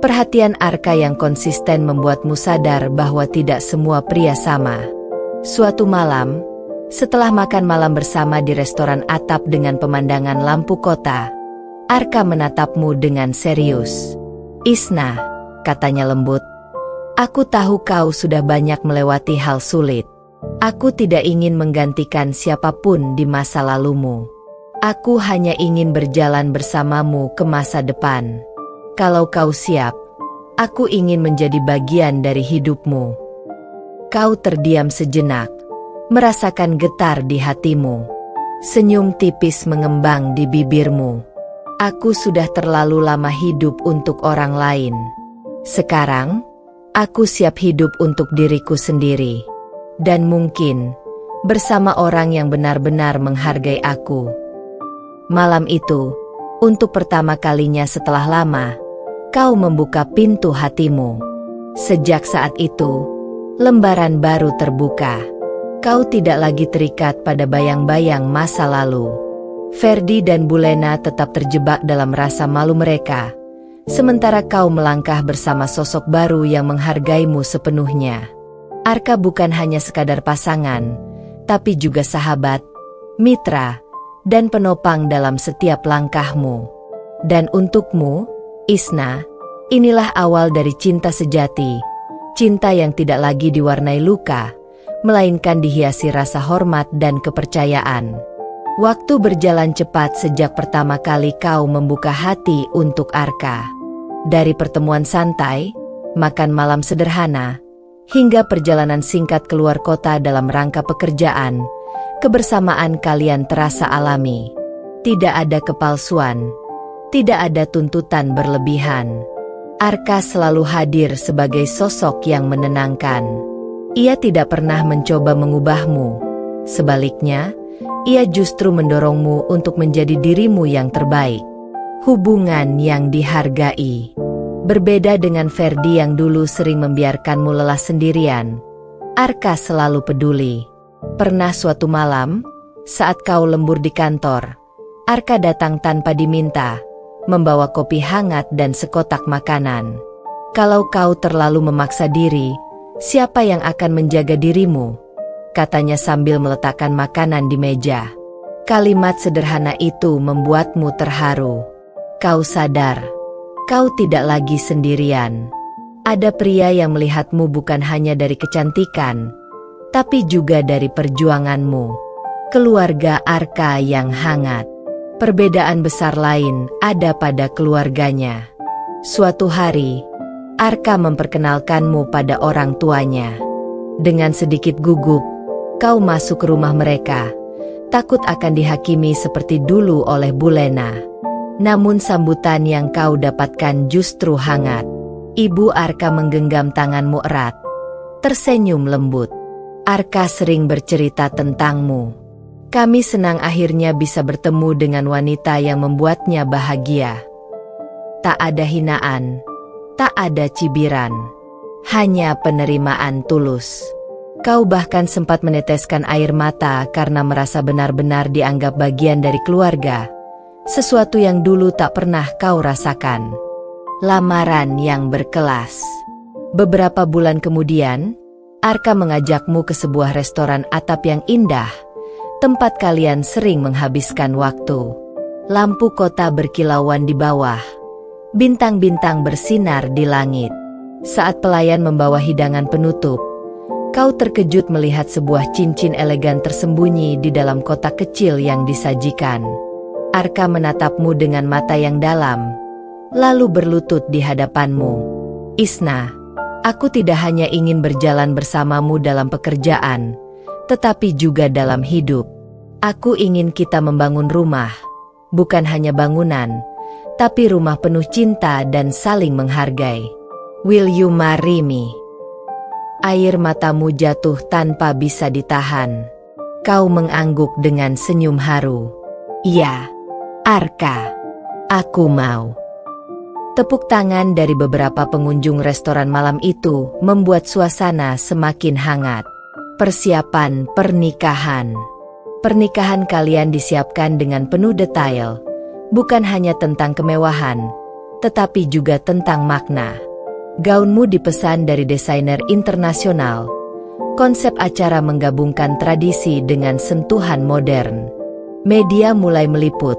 perhatian Arka yang konsisten membuatmu sadar bahwa tidak semua pria sama. Suatu malam, setelah makan malam bersama di restoran atap dengan pemandangan lampu kota, Arka menatapmu dengan serius. Isna, katanya lembut, aku tahu kau sudah banyak melewati hal sulit. Aku tidak ingin menggantikan siapapun di masa lalumu. Aku hanya ingin berjalan bersamamu ke masa depan. Kalau kau siap, aku ingin menjadi bagian dari hidupmu. Kau terdiam sejenak, merasakan getar di hatimu. Senyum tipis mengembang di bibirmu. Aku sudah terlalu lama hidup untuk orang lain. Sekarang, aku siap hidup untuk diriku sendiri. Dan mungkin, bersama orang yang benar-benar menghargai aku. Malam itu, untuk pertama kalinya setelah lama, kau membuka pintu hatimu. Sejak saat itu, lembaran baru terbuka. Kau tidak lagi terikat pada bayang-bayang masa lalu. Ferdi dan Bulena tetap terjebak dalam rasa malu mereka, sementara kau melangkah bersama sosok baru yang menghargaimu sepenuhnya. Arka bukan hanya sekadar pasangan, tapi juga sahabat, mitra, dan penopang dalam setiap langkahmu. Dan untukmu, Isna, inilah awal dari cinta sejati, cinta yang tidak lagi diwarnai luka, melainkan dihiasi rasa hormat dan kepercayaan. Waktu berjalan cepat sejak pertama kali kau membuka hati untuk Arka. Dari pertemuan santai, makan malam sederhana, hingga perjalanan singkat keluar kota dalam rangka pekerjaan, kebersamaan kalian terasa alami. Tidak ada kepalsuan, tidak ada tuntutan berlebihan. Arka selalu hadir sebagai sosok yang menenangkan. Ia tidak pernah mencoba mengubahmu. Sebaliknya, ia justru mendorongmu untuk menjadi dirimu yang terbaik. Hubungan yang dihargai. Berbeda dengan Ferdi yang dulu sering membiarkanmu lelah sendirian, Arka selalu peduli. Pernah suatu malam, saat kau lembur di kantor, Arka datang tanpa diminta, membawa kopi hangat dan sekotak makanan. Kalau kau terlalu memaksa diri, siapa yang akan menjaga dirimu? Katanya sambil meletakkan makanan di meja. Kalimat sederhana itu membuatmu terharu. Kau sadar, kau tidak lagi sendirian. Ada pria yang melihatmu bukan hanya dari kecantikan, tapi juga dari perjuanganmu. Keluarga Arka yang hangat. Perbedaan besar lain ada pada keluarganya. Suatu hari, Arka memperkenalkanmu pada orang tuanya. Dengan sedikit gugup, kau masuk ke rumah mereka, takut akan dihakimi seperti dulu oleh Bulena. Namun sambutan yang kau dapatkan justru hangat. Ibu Arka menggenggam tanganmu erat, tersenyum lembut. Arka sering bercerita tentangmu. Kami senang akhirnya bisa bertemu dengan wanita yang membuatnya bahagia. Tak ada hinaan. Tak ada cibiran, hanya penerimaan tulus. Kau bahkan sempat meneteskan air mata karena merasa benar-benar dianggap bagian dari keluarga, sesuatu yang dulu tak pernah kau rasakan. Lamaran yang berkelas. Beberapa bulan kemudian, Arka mengajakmu ke sebuah restoran atap yang indah, tempat kalian sering menghabiskan waktu. Lampu kota berkilauan di bawah. Bintang-bintang bersinar di langit. Saat pelayan membawa hidangan penutup, kau terkejut melihat sebuah cincin elegan tersembunyi di dalam kotak kecil yang disajikan. Arka menatapmu dengan mata yang dalam, lalu berlutut di hadapanmu. Isna, aku tidak hanya ingin berjalan bersamamu dalam pekerjaan, tetapi juga dalam hidup. Aku ingin kita membangun rumah, bukan hanya bangunan, tapi rumah penuh cinta dan saling menghargai. Will you marry me? Air matamu jatuh tanpa bisa ditahan. Kau mengangguk dengan senyum haru. Iya, Arka, aku mau. Tepuk tangan dari beberapa pengunjung restoran malam itu membuat suasana semakin hangat. Persiapan pernikahan. Pernikahan kalian disiapkan dengan penuh detail. Bukan hanya tentang kemewahan, tetapi juga tentang makna. Gaunmu dipesan dari desainer internasional. Konsep acara menggabungkan tradisi dengan sentuhan modern. Media mulai meliput,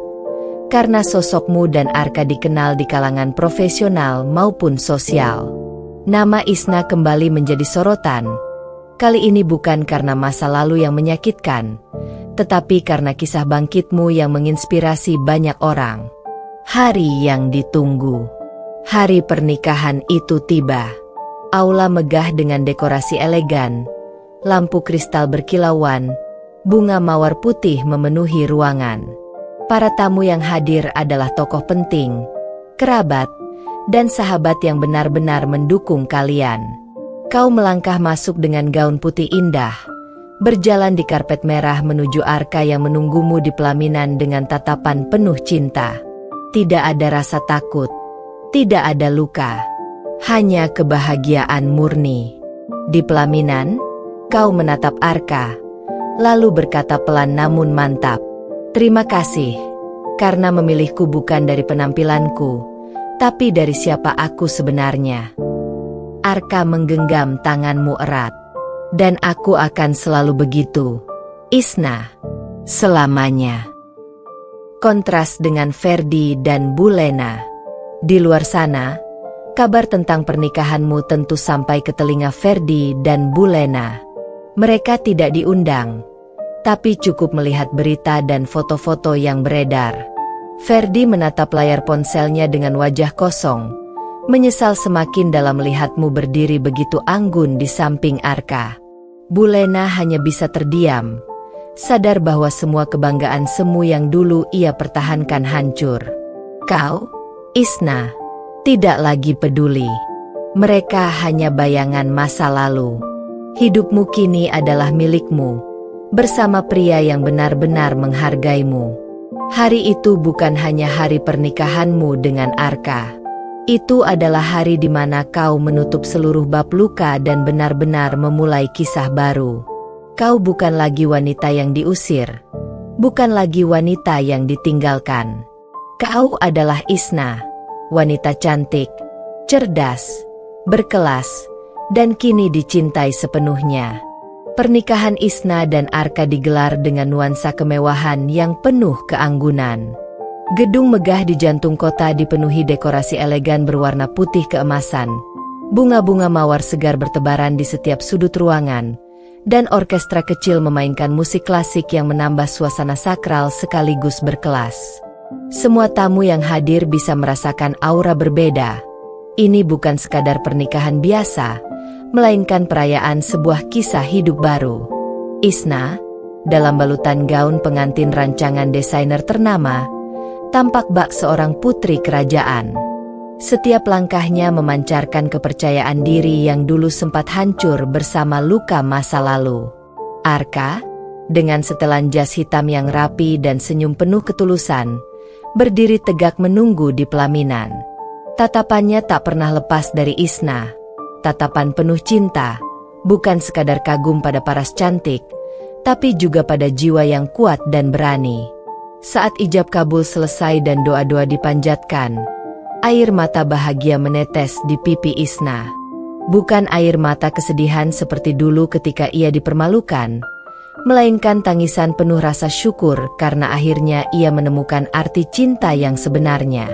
karena sosokmu dan Arka dikenal di kalangan profesional maupun sosial. Nama Isna kembali menjadi sorotan. Kali ini bukan karena masa lalu yang menyakitkan, tetapi karena kisah bangkitmu yang menginspirasi banyak orang. Hari yang ditunggu. Hari pernikahan itu tiba. Aula megah dengan dekorasi elegan, lampu kristal berkilauan, bunga mawar putih memenuhi ruangan. Para tamu yang hadir adalah tokoh penting, kerabat, dan sahabat yang benar-benar mendukung kalian. Kau melangkah masuk dengan gaun putih indah, berjalan di karpet merah menuju Arka yang menunggumu di pelaminan dengan tatapan penuh cinta. Tidak ada rasa takut, tidak ada luka, hanya kebahagiaan murni. Di pelaminan, kau menatap Arka, lalu berkata pelan namun mantap, "Terima kasih, karena memilihku bukan dari penampilanku, tapi dari siapa aku sebenarnya." Arka menggenggam tanganmu erat. "Dan aku akan selalu begitu, Isna, selamanya." Kontras dengan Ferdi dan Bulena. Di luar sana, kabar tentang pernikahanmu tentu sampai ke telinga Ferdi dan Bulena. Mereka tidak diundang, tapi cukup melihat berita dan foto-foto yang beredar. Ferdi menatap layar ponselnya dengan wajah kosong, menyesal semakin dalam melihatmu berdiri begitu anggun di samping Arka. Bulena hanya bisa terdiam, sadar bahwa semua kebanggaan semu yang dulu ia pertahankan hancur. Kau, Isna, tidak lagi peduli. Mereka hanya bayangan masa lalu. Hidupmu kini adalah milikmu, bersama pria yang benar-benar menghargaimu. Hari itu bukan hanya hari pernikahanmu dengan Arka. Itu adalah hari di mana kau menutup seluruh bab luka dan benar-benar memulai kisah baru. Kau bukan lagi wanita yang diusir, bukan lagi wanita yang ditinggalkan. Kau adalah Isna, wanita cantik, cerdas, berkelas, dan kini dicintai sepenuhnya. Pernikahan Isna dan Arka digelar dengan nuansa kemewahan yang penuh keanggunan. Gedung megah di jantung kota dipenuhi dekorasi elegan berwarna putih keemasan. Bunga-bunga mawar segar bertebaran di setiap sudut ruangan, dan orkestra kecil memainkan musik klasik yang menambah suasana sakral sekaligus berkelas. Semua tamu yang hadir bisa merasakan aura berbeda. Ini bukan sekadar pernikahan biasa, melainkan perayaan sebuah kisah hidup baru. Isna, dalam balutan gaun pengantin rancangan desainer ternama, tampak bak seorang putri kerajaan. Setiap langkahnya memancarkan kepercayaan diri yang dulu sempat hancur bersama luka masa lalu. Arka, dengan setelan jas hitam yang rapi dan senyum penuh ketulusan, berdiri tegak menunggu di pelaminan. Tatapannya tak pernah lepas dari Isna, tatapan penuh cinta, bukan sekadar kagum pada paras cantik, tapi juga pada jiwa yang kuat dan berani. Saat ijab kabul selesai dan doa-doa dipanjatkan, air mata bahagia menetes di pipi Isna. Bukan air mata kesedihan seperti dulu ketika ia dipermalukan, melainkan tangisan penuh rasa syukur karena akhirnya ia menemukan arti cinta yang sebenarnya.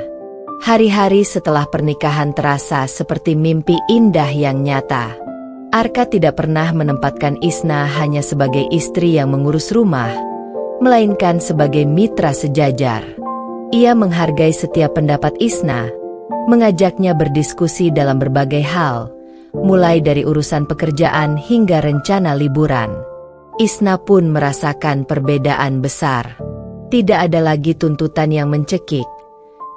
Hari-hari setelah pernikahan terasa seperti mimpi indah yang nyata. Arka tidak pernah menempatkan Isna hanya sebagai istri yang mengurus rumah, melainkan sebagai mitra sejajar. Ia menghargai setiap pendapat Isna, mengajaknya berdiskusi dalam berbagai hal, mulai dari urusan pekerjaan hingga rencana liburan. Isna pun merasakan perbedaan besar. Tidak ada lagi tuntutan yang mencekik,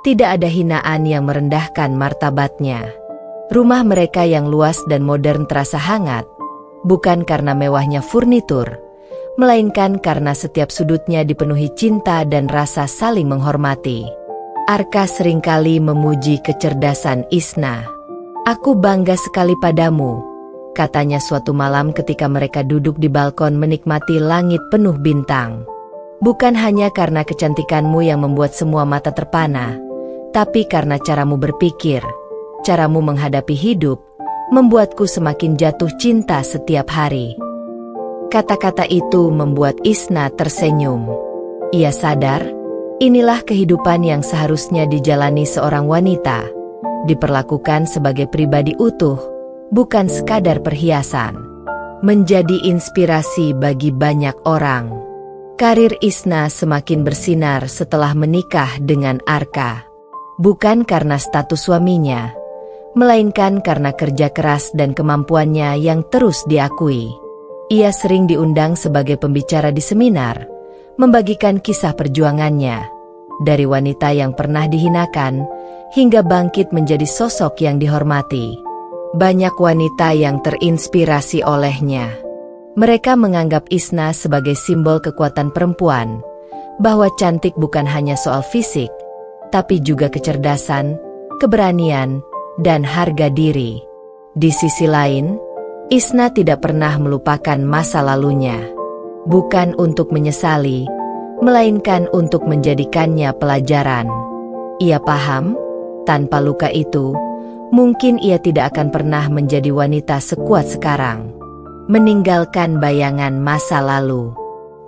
tidak ada hinaan yang merendahkan martabatnya. Rumah mereka yang luas dan modern terasa hangat, bukan karena mewahnya furnitur, melainkan karena setiap sudutnya dipenuhi cinta dan rasa saling menghormati. Arka seringkali memuji kecerdasan Isna. "Aku bangga sekali padamu," katanya suatu malam ketika mereka duduk di balkon menikmati langit penuh bintang. "Bukan hanya karena kecantikanmu yang membuat semua mata terpana, tapi karena caramu berpikir, caramu menghadapi hidup, membuatku semakin jatuh cinta setiap hari." Kata-kata itu membuat Isna tersenyum. Ia sadar, inilah kehidupan yang seharusnya dijalani seorang wanita, diperlakukan sebagai pribadi utuh, bukan sekadar perhiasan. Menjadi inspirasi bagi banyak orang. Karir Isna semakin bersinar setelah menikah dengan Arka. Bukan karena status suaminya, melainkan karena kerja keras dan kemampuannya yang terus diakui. Ia sering diundang sebagai pembicara di seminar, membagikan kisah perjuangannya, dari wanita yang pernah dihinakan, hingga bangkit menjadi sosok yang dihormati. Banyak wanita yang terinspirasi olehnya. Mereka menganggap Isna sebagai simbol kekuatan perempuan, bahwa cantik bukan hanya soal fisik, tapi juga kecerdasan, keberanian, dan harga diri. Di sisi lain, Isna tidak pernah melupakan masa lalunya. Bukan untuk menyesali, melainkan untuk menjadikannya pelajaran. Ia paham, tanpa luka itu, mungkin ia tidak akan pernah menjadi wanita sekuat sekarang. Meninggalkan bayangan masa lalu.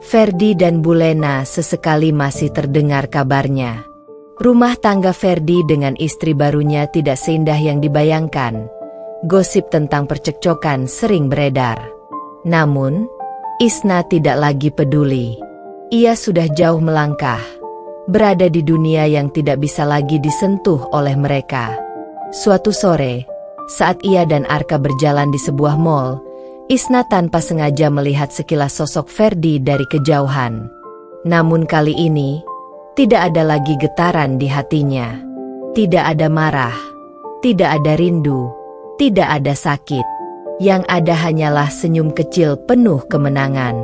Ferdi dan Bulena sesekali masih terdengar kabarnya. Rumah tangga Ferdi dengan istri barunya tidak seindah yang dibayangkan. Gosip tentang percekcokan sering beredar. Namun, Isna tidak lagi peduli. Ia sudah jauh melangkah, berada di dunia yang tidak bisa lagi disentuh oleh mereka. Suatu sore, saat ia dan Arka berjalan di sebuah mall, Isna tanpa sengaja melihat sekilas sosok Ferdi dari kejauhan. Namun kali ini, tidak ada lagi getaran di hatinya. Tidak ada marah, tidak ada rindu, tidak ada sakit. Yang ada hanyalah senyum kecil penuh kemenangan.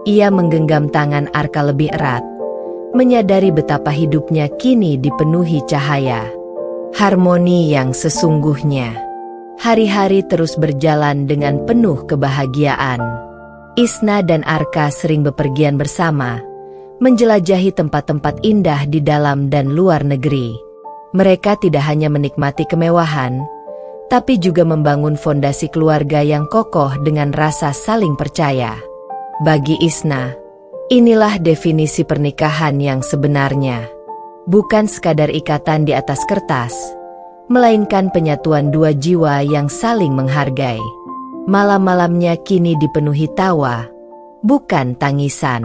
Ia menggenggam tangan Arka lebih erat, menyadari betapa hidupnya kini dipenuhi cahaya. Harmoni yang sesungguhnya. Hari-hari terus berjalan dengan penuh kebahagiaan. Isna dan Arka sering bepergian bersama, menjelajahi tempat-tempat indah di dalam dan luar negeri. Mereka tidak hanya menikmati kemewahan, tapi juga membangun fondasi keluarga yang kokoh dengan rasa saling percaya. Bagi Isna, inilah definisi pernikahan yang sebenarnya. Bukan sekadar ikatan di atas kertas, melainkan penyatuan dua jiwa yang saling menghargai. Malam-malamnya kini dipenuhi tawa, bukan tangisan.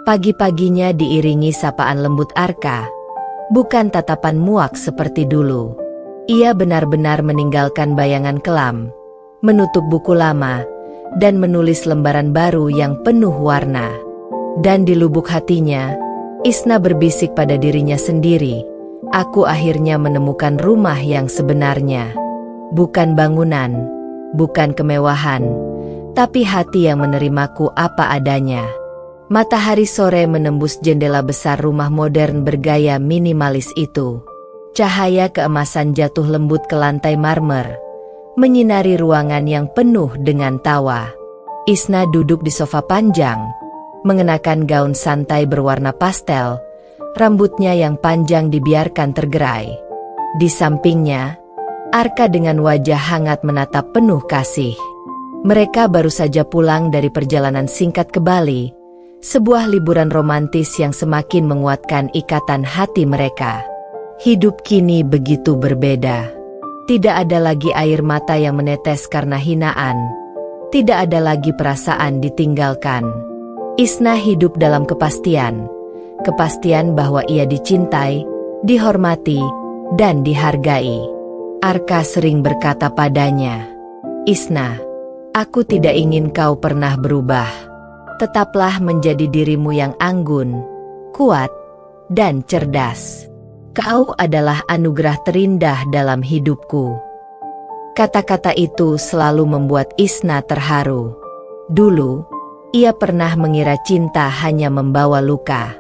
Pagi-paginya diiringi sapaan lembut Arka, bukan tatapan muak seperti dulu. Ia benar-benar meninggalkan bayangan kelam, menutup buku lama, dan menulis lembaran baru yang penuh warna. Dan di lubuk hatinya, Isna berbisik pada dirinya sendiri, aku akhirnya menemukan rumah yang sebenarnya. Bukan bangunan, bukan kemewahan, tapi hati yang menerimaku apa adanya. Matahari sore menembus jendela besar rumah modern bergaya minimalis itu. Cahaya keemasan jatuh lembut ke lantai marmer, menyinari ruangan yang penuh dengan tawa. Isna duduk di sofa panjang, mengenakan gaun santai berwarna pastel, rambutnya yang panjang dibiarkan tergerai. Di sampingnya, Arka dengan wajah hangat menatap penuh kasih. Mereka baru saja pulang dari perjalanan singkat ke Bali, sebuah liburan romantis yang semakin menguatkan ikatan hati mereka. Hidup kini begitu berbeda. Tidak ada lagi air mata yang menetes karena hinaan. Tidak ada lagi perasaan ditinggalkan. Isna hidup dalam kepastian. Kepastian bahwa ia dicintai, dihormati, dan dihargai. Arka sering berkata padanya, "Isna, aku tidak ingin kau pernah berubah. Tetaplah menjadi dirimu yang anggun, kuat, dan cerdas. Kau adalah anugerah terindah dalam hidupku." Kata-kata itu selalu membuat Isna terharu. Dulu, ia pernah mengira cinta hanya membawa luka.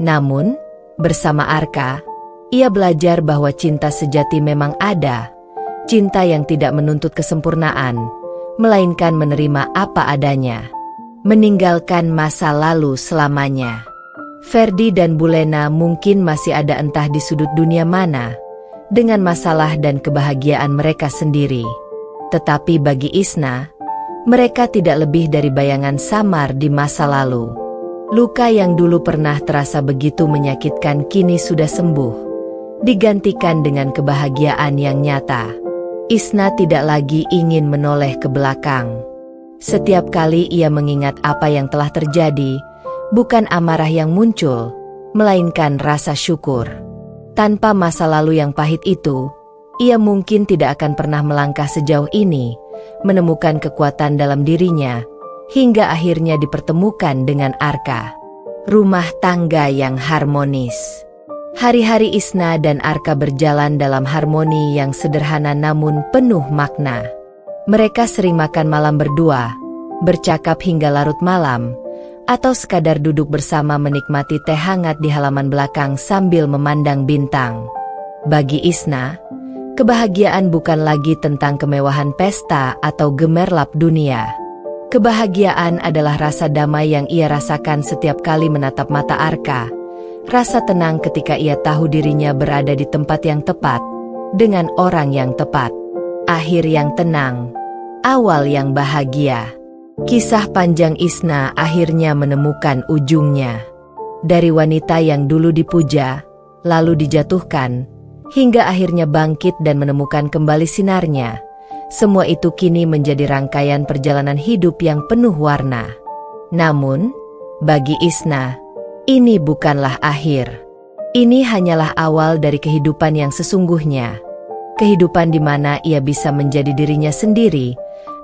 Namun, bersama Arka, ia belajar bahwa cinta sejati memang ada. Cinta yang tidak menuntut kesempurnaan, melainkan menerima apa adanya. Meninggalkan masa lalu selamanya. Ferdi dan Bulena mungkin masih ada entah di sudut dunia mana, dengan masalah dan kebahagiaan mereka sendiri. Tetapi bagi Isna, mereka tidak lebih dari bayangan samar di masa lalu. Luka yang dulu pernah terasa begitu menyakitkan kini sudah sembuh, digantikan dengan kebahagiaan yang nyata. Isna tidak lagi ingin menoleh ke belakang. Setiap kali ia mengingat apa yang telah terjadi, bukan amarah yang muncul, melainkan rasa syukur. Tanpa masa lalu yang pahit itu, ia mungkin tidak akan pernah melangkah sejauh ini, menemukan kekuatan dalam dirinya, hingga akhirnya dipertemukan dengan Arka. Rumah tangga yang harmonis. Hari-hari Isna dan Arka berjalan dalam harmoni yang sederhana namun penuh makna. Mereka sering makan malam berdua, bercakap hingga larut malam, atau sekadar duduk bersama menikmati teh hangat di halaman belakang sambil memandang bintang. Bagi Isna, kebahagiaan bukan lagi tentang kemewahan pesta atau gemerlap dunia. Kebahagiaan adalah rasa damai yang ia rasakan setiap kali menatap mata Arka, rasa tenang ketika ia tahu dirinya berada di tempat yang tepat, dengan orang yang tepat. Akhir yang tenang, awal yang bahagia. Kisah panjang Isna akhirnya menemukan ujungnya. Dari wanita yang dulu dipuja, lalu dijatuhkan, hingga akhirnya bangkit dan menemukan kembali sinarnya. Semua itu kini menjadi rangkaian perjalanan hidup yang penuh warna. Namun, bagi Isna, ini bukanlah akhir. Ini hanyalah awal dari kehidupan yang sesungguhnya. Kehidupan di mana ia bisa menjadi dirinya sendiri,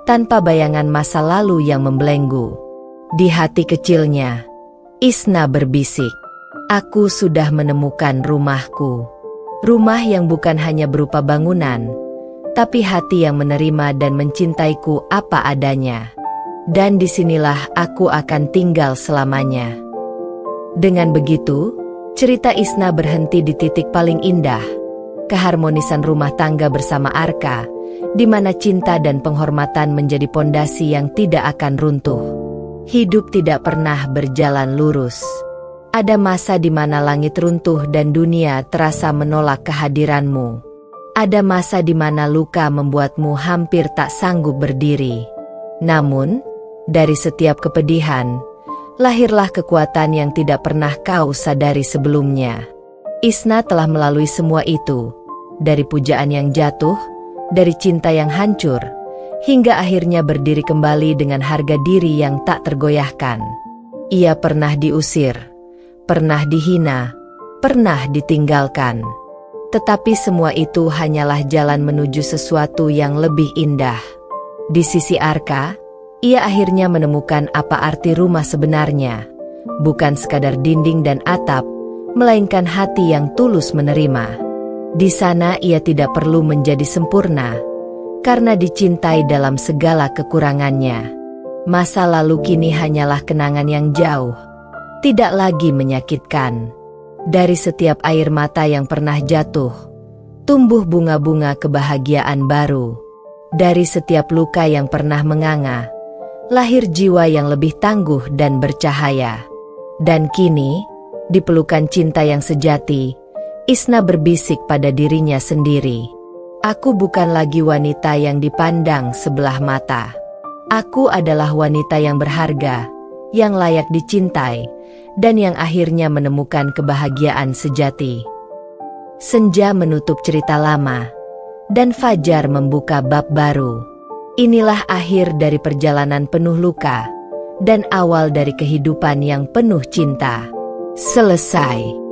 tanpa bayangan masa lalu yang membelenggu. Di hati kecilnya, Isna berbisik, "Aku sudah menemukan rumahku." Rumah yang bukan hanya berupa bangunan, tapi hati yang menerima dan mencintaiku apa adanya. Dan disinilah aku akan tinggal selamanya. Dengan begitu, cerita Isna berhenti di titik paling indah, keharmonisan rumah tangga bersama Arka, di mana cinta dan penghormatan menjadi pondasi yang tidak akan runtuh. Hidup tidak pernah berjalan lurus. Ada masa di mana langit runtuh dan dunia terasa menolak kehadiranmu. Ada masa di mana luka membuatmu hampir tak sanggup berdiri. Namun, dari setiap kepedihan, lahirlah kekuatan yang tidak pernah kau sadari sebelumnya. Isna telah melalui semua itu, dari pujaan yang jatuh, dari cinta yang hancur, hingga akhirnya berdiri kembali dengan harga diri yang tak tergoyahkan. Ia pernah diusir, pernah dihina, pernah ditinggalkan. Tetapi semua itu hanyalah jalan menuju sesuatu yang lebih indah. Di sisi Arka, ia akhirnya menemukan apa arti rumah sebenarnya. Bukan sekadar dinding dan atap, melainkan hati yang tulus menerima. Di sana ia tidak perlu menjadi sempurna, karena dicintai dalam segala kekurangannya. Masa lalu kini hanyalah kenangan yang jauh, tidak lagi menyakitkan. Dari setiap air mata yang pernah jatuh, tumbuh bunga-bunga kebahagiaan baru. Dari setiap luka yang pernah menganga, lahir jiwa yang lebih tangguh dan bercahaya. Dan kini, di pelukan cinta yang sejati, Isna berbisik pada dirinya sendiri. "Aku bukan lagi wanita yang dipandang sebelah mata. Aku adalah wanita yang berharga, yang layak dicintai, dan yang akhirnya menemukan kebahagiaan sejati." Senja menutup cerita lama, dan fajar membuka bab baru. Inilah akhir dari perjalanan penuh luka, dan awal dari kehidupan yang penuh cinta. Selesai.